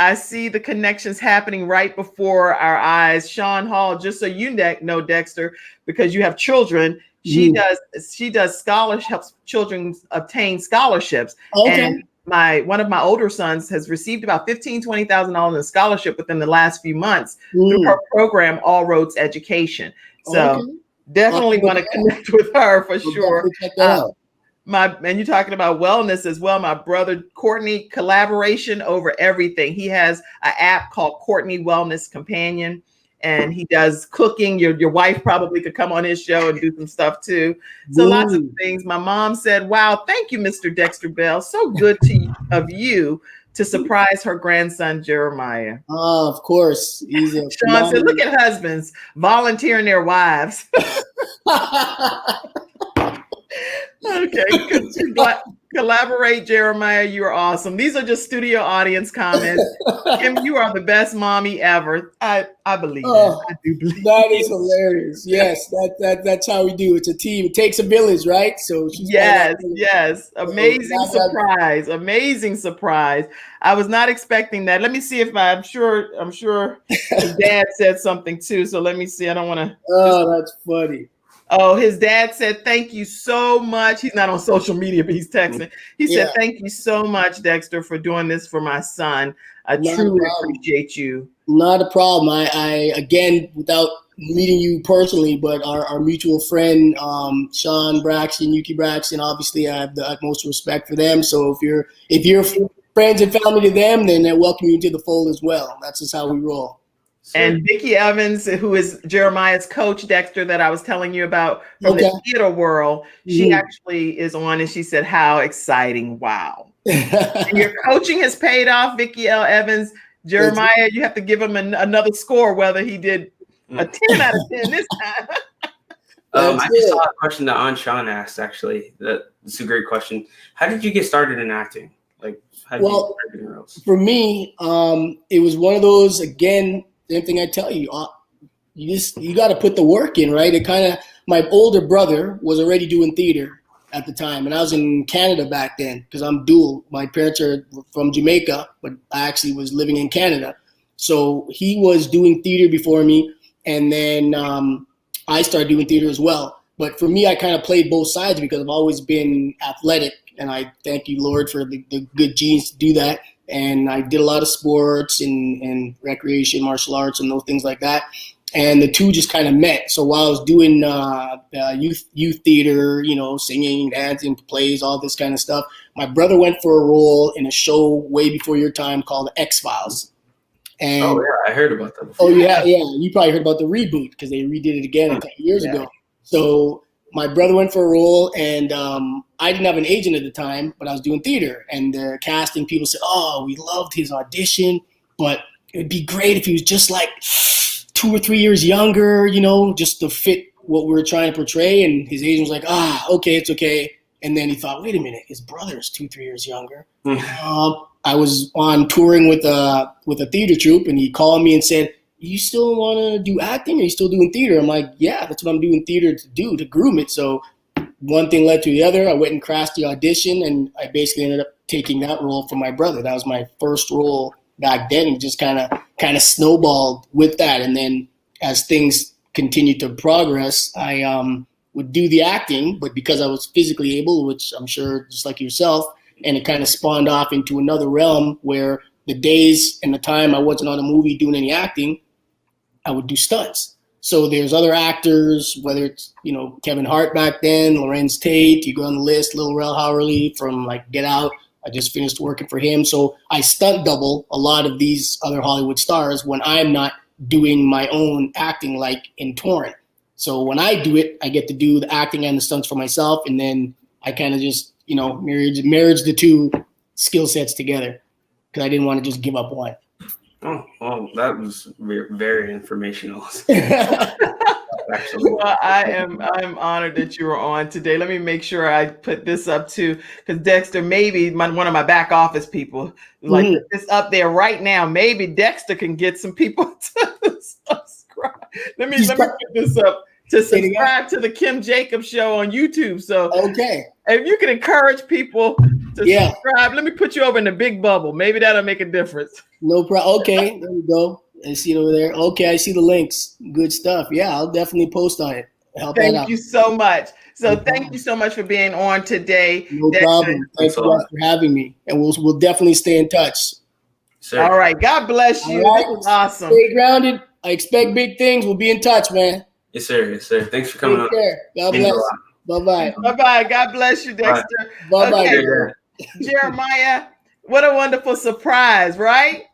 I see the connections happening right before our eyes. Sean Hall, just so you know, Dexter, because you have children, she does scholarship, helps children obtain scholarships.
Okay.
And one of my older sons has received about $20,000 in scholarship within the last few months through her program, All Roads Education. So definitely want to connect with her for sure.
Check that out.
And you're talking about wellness as well. My brother Courtney, collaboration over everything. He has an app called Courtney Wellness Companion, and he does cooking. Your wife probably could come on his show and do some stuff too. So lots of things. My mom said, wow, thank you, Mr. Dexter Bell. So good of you to surprise her grandson, Jeremiah.
Oh, of course. He's a
Sean said, look at husbands volunteering their wives. Okay, collaborate, Jeremiah. You are awesome. These are just studio audience comments. Kim, you are the best mommy ever. I believe that. I do believe
that is hilarious. Yes, that's how we do. It's a team. It takes a village, right? So
yes. Amazing surprise. Amazing surprise. I was not expecting that. Let me see if I'm sure his dad said something too. So let me see. I don't want to.
Oh, that's funny.
Oh, his dad said, thank you so much. He's not on social media, but he's texting. He said, thank you so much, Dexter, for doing this for my son. I truly appreciate you.
Not a problem. I again, without meeting you personally, but our mutual friend, Sean Braxton, Yuki Braxton, obviously I have the utmost respect for them. So if you're friends and family to them, then I welcome you into the fold as well. That's just how we roll.
And Vicki Evans, who is Jeremiah's coach, Dexter, that I was telling you about from the theater world, she actually is on, and she said, how exciting. Wow. And your coaching has paid off, Vicki L. Evans. Jeremiah, you have to give him another score, whether he did a 10 out of 10 this time.
I just saw a question that Aunt Sean asked, actually. That's a great question. How did you get started in acting? Like, how did you get started in roles?
For me, it was one of those, again, same thing I tell you, you got to put the work in, right? My older brother was already doing theater at the time, and I was in Canada back then because I'm dual. My parents are from Jamaica, but I actually was living in Canada. So he was doing theater before me, and then I started doing theater as well. But for me, I kind of played both sides because I've always been athletic, and I thank you, Lord, for the good genes to do that. And I did a lot of sports and recreation, martial arts, and those things like that. And the two just kind of met. So while I was doing youth theater, singing, dancing, plays, all this kind of stuff, my brother went for a role in a show way before your time called X-Files. And,
I heard about that before.
Oh, yeah. You probably heard about the reboot because they redid it again a couple years ago. So my brother went for a role, and I didn't have an agent at the time, but I was doing theater. And the casting people said, oh, we loved his audition, but it would be great if he was just like 2 or 3 years younger, just to fit what we were trying to portray. And his agent was like, okay, it's okay. And then he thought, wait a minute, his brother is 2-3 years younger. I was on touring with a theater troupe, and he called me and said, you still want to do acting, or are you still doing theater? I'm like, yeah, that's what I'm doing theater to groom it. So one thing led to the other. I went and crashed the audition, and I basically ended up taking that role for my brother. That was my first role back then, and just kind of snowballed with that. And then as things continued to progress, I would do the acting, but because I was physically able, which I'm sure just like yourself, and it kind of spawned off into another realm where the days and the time I wasn't on a movie doing any acting, I would do stunts. So there's other actors, whether it's, Kevin Hart back then, Lorenz Tate, you go on the list, Lil Rel Howerly from Get Out. I just finished working for him. So I stunt double a lot of these other Hollywood stars when I'm not doing my own acting like in Torrent. So when I do it, I get to do the acting and the stunts for myself. And then I kind of just, marriage the two skill sets together because I didn't want to just give up one.
Oh, well, that was very informational.
Actually, well, I'm honored that you were on today. Let me make sure I put this up too, because Dexter, maybe one of my back office people, put this up there right now. Maybe Dexter can get some people to subscribe. Let me put this up to subscribe to the Kim Jacobs Show on YouTube. So if you can encourage people to subscribe, let me put you over in the big bubble. Maybe that'll make a difference.
No problem. Okay, there we go. I see it over there. Okay, I see the links. Good stuff. Yeah, I'll definitely post on it.
Thank you so much. So thank you so much for being on today.
No problem. Thanks for having me. And we'll definitely stay in touch.
Sure.
All right. God bless you.
Right.
This was awesome.
Stay grounded. I expect big things. We'll be in touch, man.
Yes, sir. Yes, sir. Thanks for coming on.
Take care. God bless. Bye-bye.
Bye-bye. God bless you, Dexter.
Bye-bye.
Okay. Jeremiah, what a wonderful surprise, right?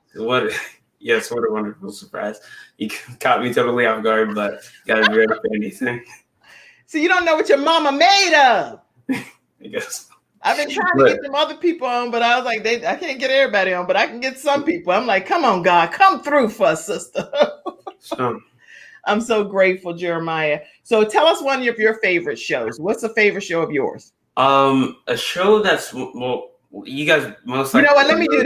Yes, what a wonderful surprise. You caught me totally off guard, but gotta be ready for anything.
So you don't know what your mama made of.
I guess.
I've been trying to get some other people on, but I was like, I can't get everybody on, but I can get some people. I'm like, come on, God, come through for us, sister. I'm so grateful, Jeremiah. So tell us one of your favorite shows. What's a favorite show of yours?
A show that's you guys most likely.
You know what? Let me do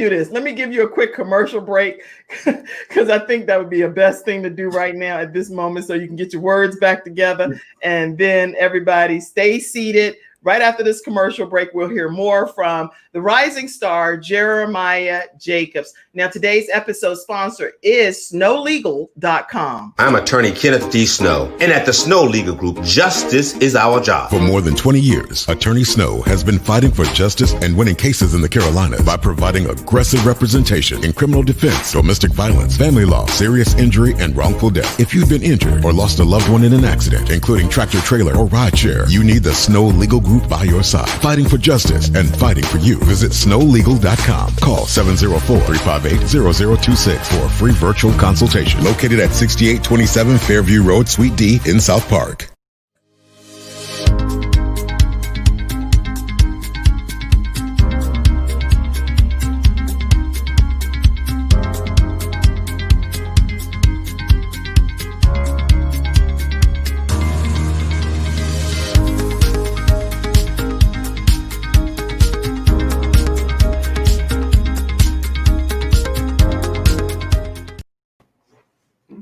this. Let me give you a quick commercial break because I think that would be a best thing to do right now at this moment, so you can get your words back together, and then everybody stay seated. Right after this commercial break, we'll hear more from the rising star, Jeremiah Jacobs. Now, today's episode sponsor is snowlegal.com.
I'm attorney Kenneth D. Snow, and at the Snow Legal Group, justice is our job.
For more than 20 years, Attorney Snow has been fighting for justice and winning cases in the Carolinas by providing aggressive representation in criminal defense, domestic violence, family law, serious injury, and wrongful death. If you've been injured or lost a loved one in an accident, including tractor trailer or rideshare, you need the Snow Legal Group by your side, fighting for justice and fighting for you. Visit snowlegal.com. Call 704-358-0026 for a free virtual consultation. Located at 6827 Fairview Road, Suite D in South Park.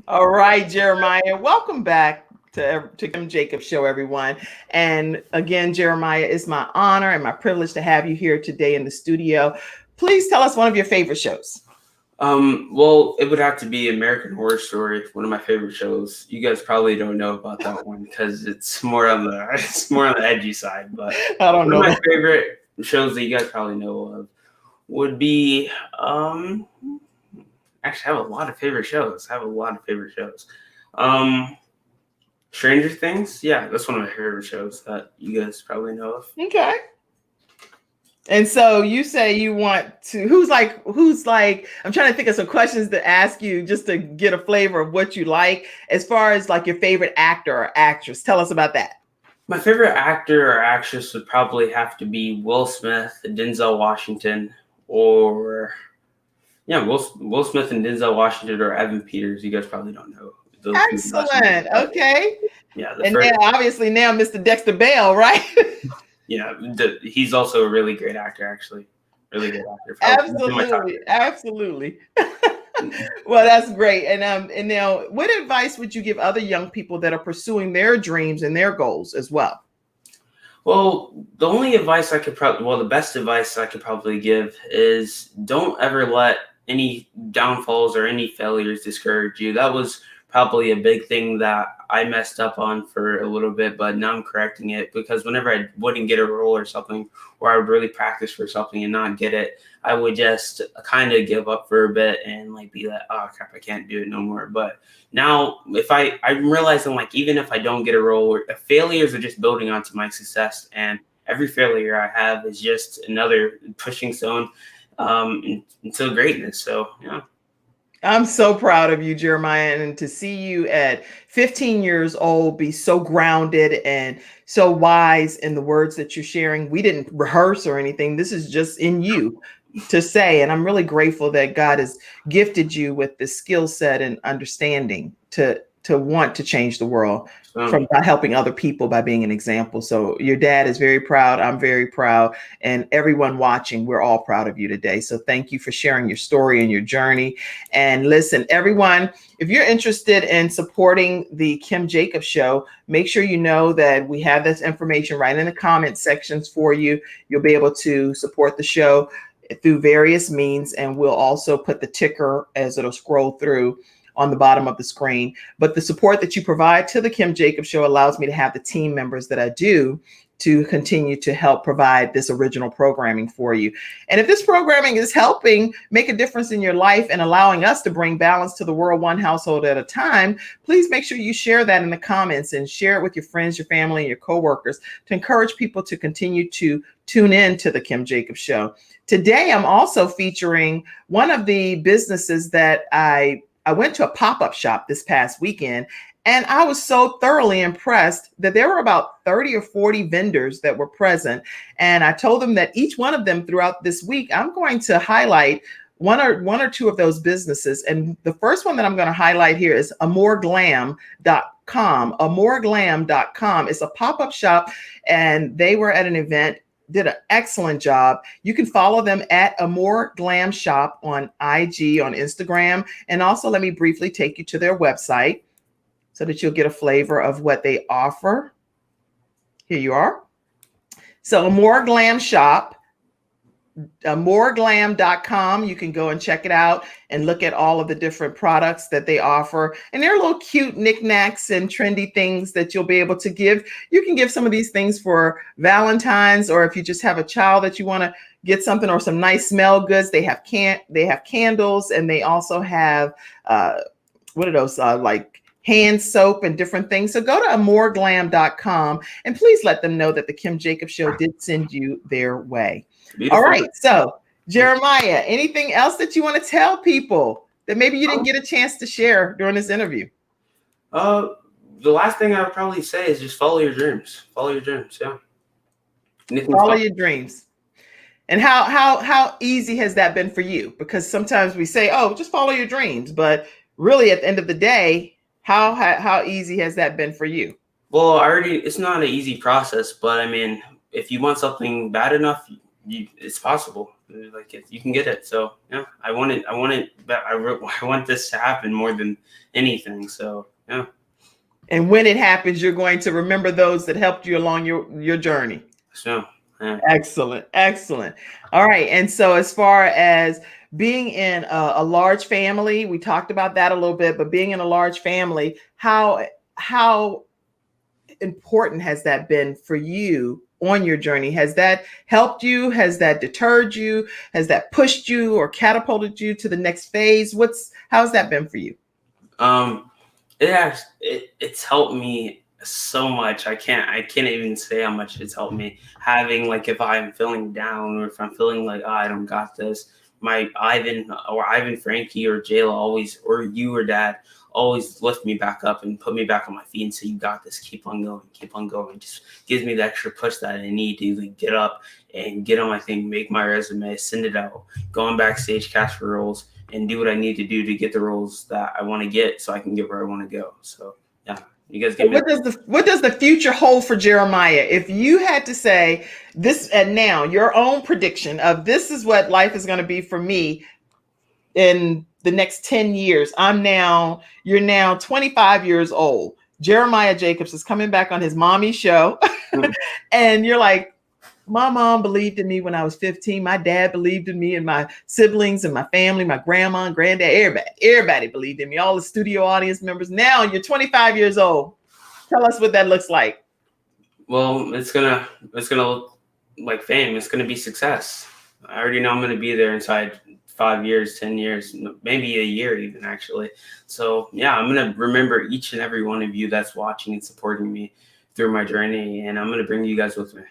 All right, Jeremiah, welcome back to Kim Jacobs Show, everyone. And again, Jeremiah, it's my honor and my privilege to have you here today in the studio. Please tell us one of your favorite shows.
Well, it would have to be American Horror Story, one of my favorite shows. You guys probably don't know about that one because it's more on the edgy side. But
I don't know.
One of my favorite shows that you guys probably know of would be actually, I have a lot of favorite shows. Stranger Things. Yeah, that's one of my favorite shows that you guys probably know of.
Okay. And so you say you want to, who's like, I'm trying to think of some questions to ask you just to get a flavor of what you like as far as like your favorite actor or actress. Tell us about that.
My favorite actor or actress would probably have to be Will Smith, Denzel Washington, or Will Smith and Denzel Washington, or Evan Peters. You guys probably don't know. Those
Excellent. Okay.
Yeah.
And then obviously now Mr. Dexter Bell, right?
Yeah. He's also a really great actor, actually. Really good actor.
Absolutely. Well, that's great. And now, what advice would you give other young people that are pursuing their dreams and their goals as well?
Well, the best advice I could probably give is don't ever let any downfalls or any failures discourage you. That was probably a big thing that I messed up on for a little bit, but now I'm correcting it, because whenever I wouldn't get a role or something, or I would really practice for something and not get it, I would just kind of give up for a bit and like be like, oh crap, I can't do it no more. But now I'm realizing, like, even if I don't get a role, failures are just building onto my success, and every failure I have is just another pushing stone until greatness. So yeah.
I'm so proud of you, Jeremiah, and to see you at 15 years old be so grounded and so wise in the words that you're sharing. We didn't rehearse or anything. This is just in you to say, and I'm really grateful that God has gifted you with the skill set and understanding to want to change the world by helping other people, by being an example. So your dad is very proud. I'm very proud. And everyone watching, we're all proud of you today. So thank you for sharing your story and your journey. And listen, everyone, if you're interested in supporting the Kim Jacobs Show, make sure you know that we have this information right in the comment sections for you. You'll be able to support the show through various means. And we'll also put the ticker as it'll scroll through on the bottom of the screen. But the support that you provide to the Kim Jacobs Show allows me to have the team members that I do to continue to help provide this original programming for you. And if this programming is helping make a difference in your life and allowing us to bring balance to the world one household at a time, please make sure you share that in the comments and share it with your friends, your family, and your coworkers to encourage people to continue to tune in to the Kim Jacobs Show. Today, I'm also featuring one of the businesses that I went to a pop-up shop this past weekend, And I was so thoroughly impressed that there were about 30 or 40 vendors that were present. And I told them that each one of them throughout this week, I'm going to highlight one or two of those businesses. And the first one that I'm going to highlight here is amorglam.com. Amorglam.com is a pop-up shop, and they were at an event, did an excellent job. You can follow them at Amore Glam Shop on IG, on Instagram. And also let me briefly take you to their website so that you'll get a flavor of what they offer. Here you are. So Amore Glam Shop, amorglam.com. You can go and check it out and look at all of the different products that they offer. And they're little cute knickknacks and trendy things that you'll be able to give. You can give some of these things for Valentine's, or if you just have a child that you want to get something, or some nice smell goods. They have candles, and they also have what are those like hand soap and different things. So go to amorglam.com and please let them know that the Kim Jacobs Show did send you their way. Beautiful. All right. So Jeremiah, anything else that you want to tell people that maybe you didn't get a chance to share during this interview?
The last thing I would probably say is just follow your dreams. Follow your dreams. Yeah.
Follow your dreams. And how easy has that been for you? Because sometimes we say, oh, just follow your dreams. But really, at the end of the day, how easy has that been for you?
Well, it's not an easy process, but I mean, if you want something bad enough, it's possible. Like you can get it. So yeah, I want this to happen more than anything. So yeah.
And when it happens, you're going to remember those that helped you along your journey.
So yeah.
Excellent. All right. And so as far as being in a large family, we talked about that a little bit, but being in a large family, how important has that been for you on your journey? Has that helped you? Has that deterred you? Has that pushed you or catapulted you to the next phase? How's that been for you?
It's helped me so much. I can't even say how much it's helped me. Having, like, if I'm feeling down, or if I'm feeling like, oh, I don't got this, my Ivan Frankie or Jayla always, or you or Dad always lift me back up and put me back on my feet and say, you got this, keep on going. Just gives me the extra push that I need to like get up and get on my thing, make my resume, send it out, go on backstage, cast for roles, and do what I need to do to get the roles that I want to get so I can get where I want to go. So yeah, you guys get me.
What does the future hold for Jeremiah? If you had to say this, and now your own prediction of this is what life is going to be for me in the next 10 years. You're now 25 years old. Jeremiah Jacobs is coming back on his mommy show. And you're like, my mom believed in me when I was 15. My dad believed in me, and my siblings and my family, my grandma and granddad, everybody believed in me, all the studio audience members. Now you're 25 years old. Tell us what that looks like.
Well, it's gonna look like fame. It's gonna be success. I already know I'm gonna be there inside 5 years, 10 years, maybe a year even, actually. So yeah, I'm going to remember each and every one of you that's watching and supporting me through my journey, and I'm going to bring you guys with me.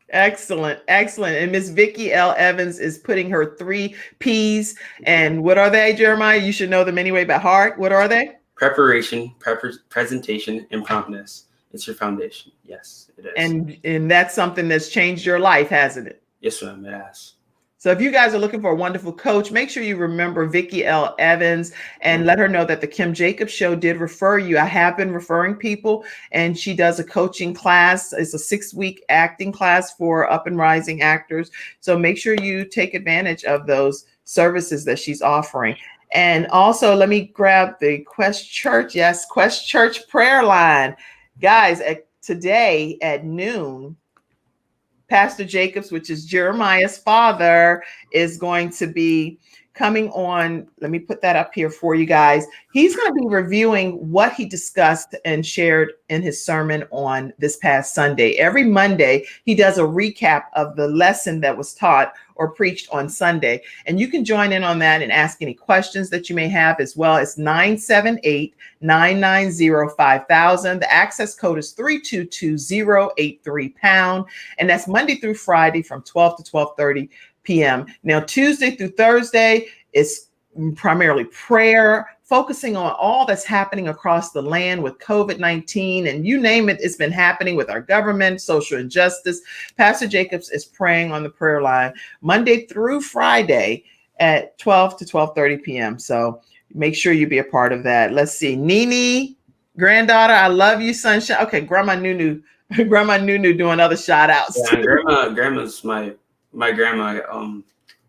Excellent. And Miss Vicki L. Evans is putting her 3 P's. And what are they, Jeremiah? You should know them anyway by heart. What are they?
Preparation, presentation, and promptness. It's your foundation. Yes, it is.
And that's something that's changed your life, hasn't it?
Yes, ma'am, it has.
So if you guys are looking for a wonderful coach, make sure you remember Vicki L. Evans and let her know that the Kim Jacobs Show did refer you. I have been referring people, and she does a coaching class. It's a 6-week acting class for up and rising actors. So make sure you take advantage of those services that she's offering. And also, let me grab the Quest Church. Yes, Quest Church prayer line. Guys, today at noon, Pastor Jacobs, which is Jeremiah's father, is going to be coming on. Let me put that up here for you guys. He's going to be reviewing what he discussed and shared in his sermon on this past Sunday. Every Monday, he does a recap of the lesson that was taught or preached on Sunday. And you can join in on that and ask any questions that you may have as well. It's 978-990-5000. The access code is 322-083#. And that's Monday through Friday from 12 to 12:30 p.m. Now, Tuesday through Thursday is primarily prayer focusing on all that's happening across the land with COVID-19 and you name it, it's been happening with our government, social injustice. Pastor Jacobs is praying on the prayer line Monday through Friday at 12 to 12:30 p.m. So make sure you be a part of that. Let's see. Nene, granddaughter, I love you, sunshine. Okay, Grandma Nunu doing other shout outs.
Yeah, grandma's my grandma.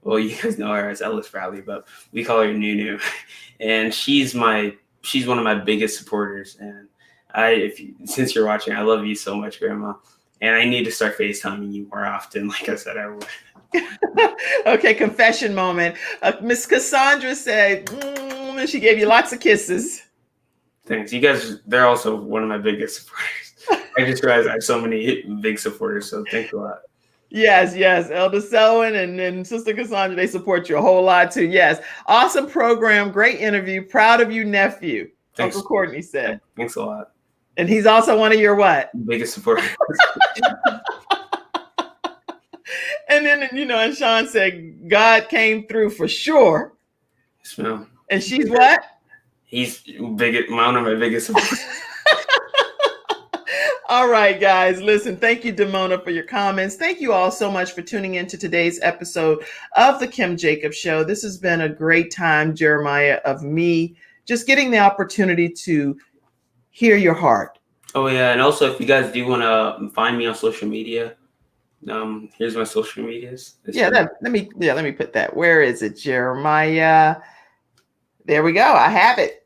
Well, you guys know her as Ellis Bradley, but we call her Nunu, and she's one of my biggest supporters. And since you're watching, I love you so much, Grandma. And I need to start FaceTiming you more often. Like I said, I would.
Okay, confession moment. Miss Cassandra said, she gave you lots of kisses.
Thanks. You guys, they're also one of my biggest supporters. I just realized I have so many big supporters, so thanks a lot.
Yes. Elder Selwyn and Sister Cassandra, they support you a whole lot too. Yes. Awesome program. Great interview. Proud of you, nephew.
Thanks.
Uncle Courtney said.
Thanks a lot.
And he's also one of your what?
Biggest supporters.
And then, and Sean said, God came through for sure.
Yes, ma'am.
And she's what?
He's one of my biggest supporters.
All right, guys, listen, thank you, Damona, for your comments. Thank you all so much for tuning into today's episode of the Kim Jacobs Show. This has been a great time, Jeremiah, of me just getting the opportunity to hear your heart.
Oh, yeah. And also, if you guys do want to find me on social media, here's my social medias.
Let me put that. Where is it, Jeremiah? There we go. I have it.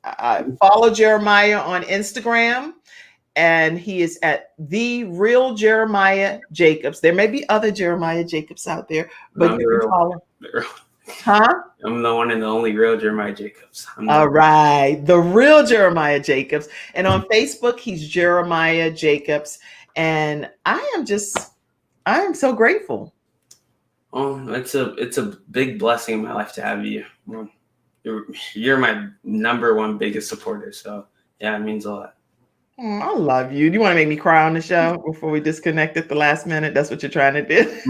Follow Jeremiah on Instagram. And he is at The Real Jeremiah Jacobs. There may be other Jeremiah Jacobs out there, but you can follow. Huh?
I'm the one and the only real Jeremiah Jacobs.
All right. The Real Jeremiah Jacobs. And on Facebook, he's Jeremiah Jacobs. And I am so grateful.
Oh, it's a big blessing in my life to have you. You're my number one biggest supporter. So yeah, it means a lot.
I love you. Do you want to make me cry on the show before we disconnect at the last minute? That's what you're trying to do.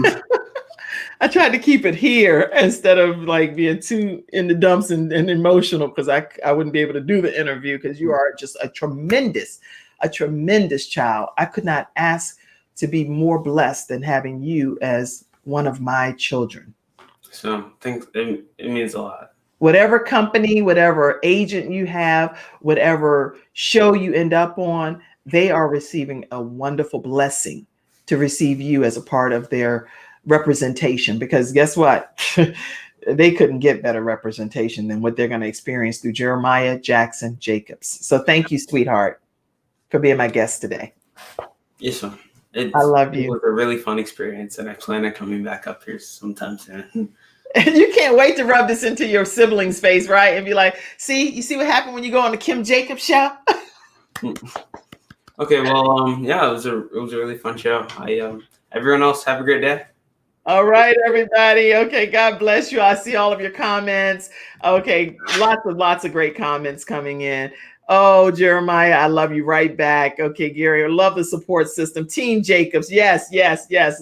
I tried to keep it here instead of like being too in the dumps and emotional because I wouldn't be able to do the interview because you are just a tremendous child. I could not ask to be more blessed than having you as one of my children.
So thanks. It means a lot.
Whatever company, whatever agent you have, whatever show you end up on, they are receiving a wonderful blessing to receive you as a part of their representation. Because guess what? They couldn't get better representation than what they're going to experience through Jeremiah Jackson Jacobs. So thank you, sweetheart, for being my guest today.
Yes, ma'am.
I love you.
It was a really fun experience, and I plan on coming back up here sometime soon.
You can't wait to rub this into your siblings' face, right? And be like, you see what happened when you go on the Kim Jacobs show?
Okay, well, yeah, it was a really fun show. Everyone else, have a great day.
All right, everybody. Okay, God bless you. I see all of your comments. Okay, lots of great comments coming in. Oh, Jeremiah, I love you right back. Okay, Gary, I love the support system. Team Jacobs. Yes.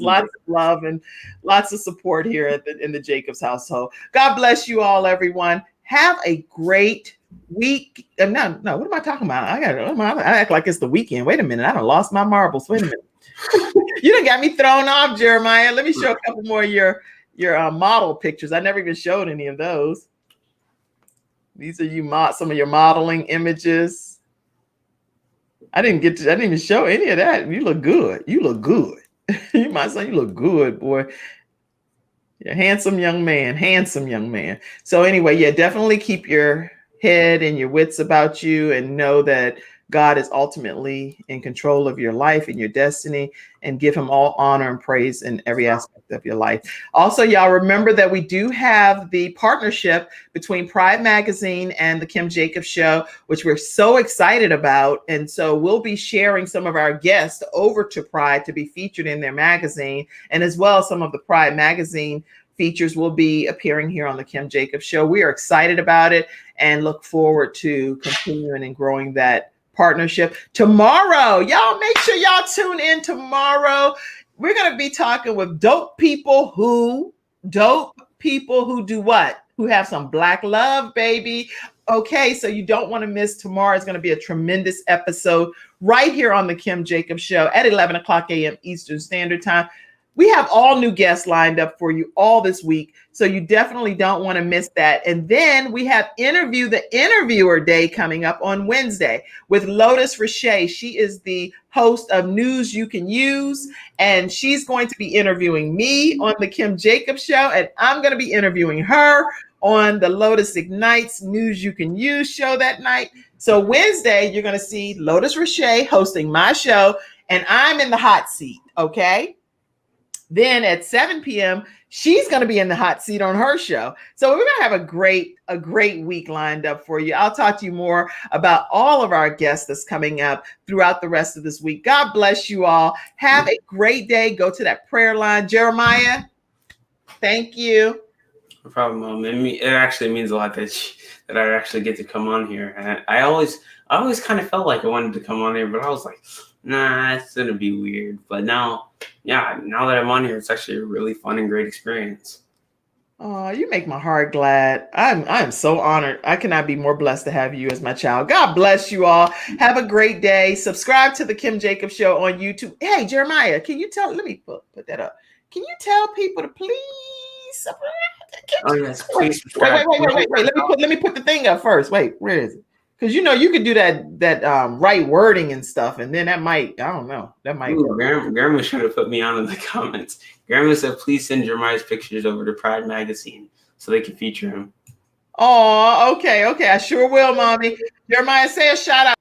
Lots of love and lots of support here in the Jacobs household. God bless you all, everyone. Have a great week. No, what am I talking about? I act like it's the weekend. Wait a minute. I done lost my marbles. Wait a minute. You done got me thrown off, Jeremiah. Let me show a couple more of your model pictures. I never even showed any of those. These are some of your modeling images. I didn't even show any of that. You look good. My son, you look good, boy. You're a handsome young man. So anyway, yeah, definitely keep your head and your wits about you and know that God is ultimately in control of your life and your destiny, and give him all honor and praise in every aspect of your life. Also, y'all remember that we do have the partnership between Pride Magazine and the Kim Jacobs Show, which we're so excited about. And so we'll be sharing some of our guests over to Pride to be featured in their magazine. And as well, some of the Pride Magazine features will be appearing here on the Kim Jacobs Show. We are excited about it and look forward to continuing and growing that partnership. Tomorrow, y'all make sure y'all tune in tomorrow. We're going to be talking with dope people who do what? Who have some Black love, baby. Okay, so you don't want to miss tomorrow. It's going to be a tremendous episode right here on the Kim Jacobs Show at 11 o'clock a.m. Eastern Standard Time. We have all new guests lined up for you all this week, so you definitely don't want to miss that. And then we have Interview the Interviewer Day coming up on Wednesday with Lotus Richey. She is the host of News You Can Use, and she's going to be interviewing me on the Kim Jacobs Show, and I'm going to be interviewing her on the Lotus Ignites News You Can Use show that night. So Wednesday, you're going to see Lotus Richey hosting my show, and I'm in the hot seat, okay? Then at 7 p.m., she's going to be in the hot seat on her show. So we're going to have a great week lined up for you. I'll talk to you more about all of our guests that's coming up throughout the rest of this week. God bless you all. Have a great day. Go to that prayer line. Jeremiah, thank you.
No problem, Mom. It actually means a lot that I actually get to come on here. And I always kind of felt like I wanted to come on here, but I was like, nah, it's going to be weird. But now that I'm on here, it's actually a really fun and great experience.
Oh, you make my heart glad. I'm so honored. I cannot be more blessed to have you as my child. God bless you all. Have a great day. Subscribe to the Kim Jacobs Show on YouTube. Hey, Jeremiah, can you let me put that up. Can you tell people to please subscribe?
Oh yes, please subscribe.
Wait. Let me put the thing up first. Wait, where is it? Because you can do that right wording and stuff, and then that might, I don't know, that might.
Ooh, Grandma should have put me on in the comments. Grandma said, please send Jeremiah's pictures over to Pride Magazine so they can feature him.
Oh, okay. I sure will, Mommy. Jeremiah, say a shout out.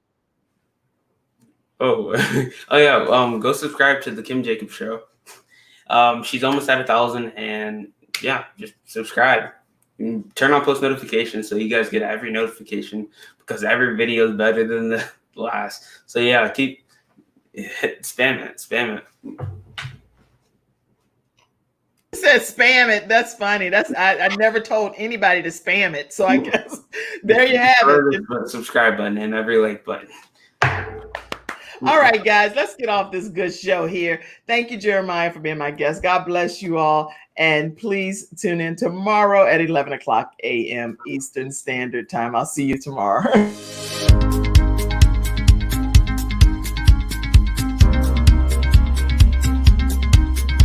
Oh yeah. Go subscribe to the Kim Jacobs Show. She's almost at 1,000, and yeah, just subscribe. And turn on post notifications so you guys get every notification, because every video is better than the last. So yeah, keep spam it.
It said spam it. That's funny. I never told anybody to spam it. So I guess there you have it.
The subscribe button and every like button.
All right, guys, let's get off this good show here. Thank you, Jeremiah, for being my guest. God bless you all. And please tune in tomorrow at 11 o'clock a.m. Eastern Standard Time. I'll see you tomorrow.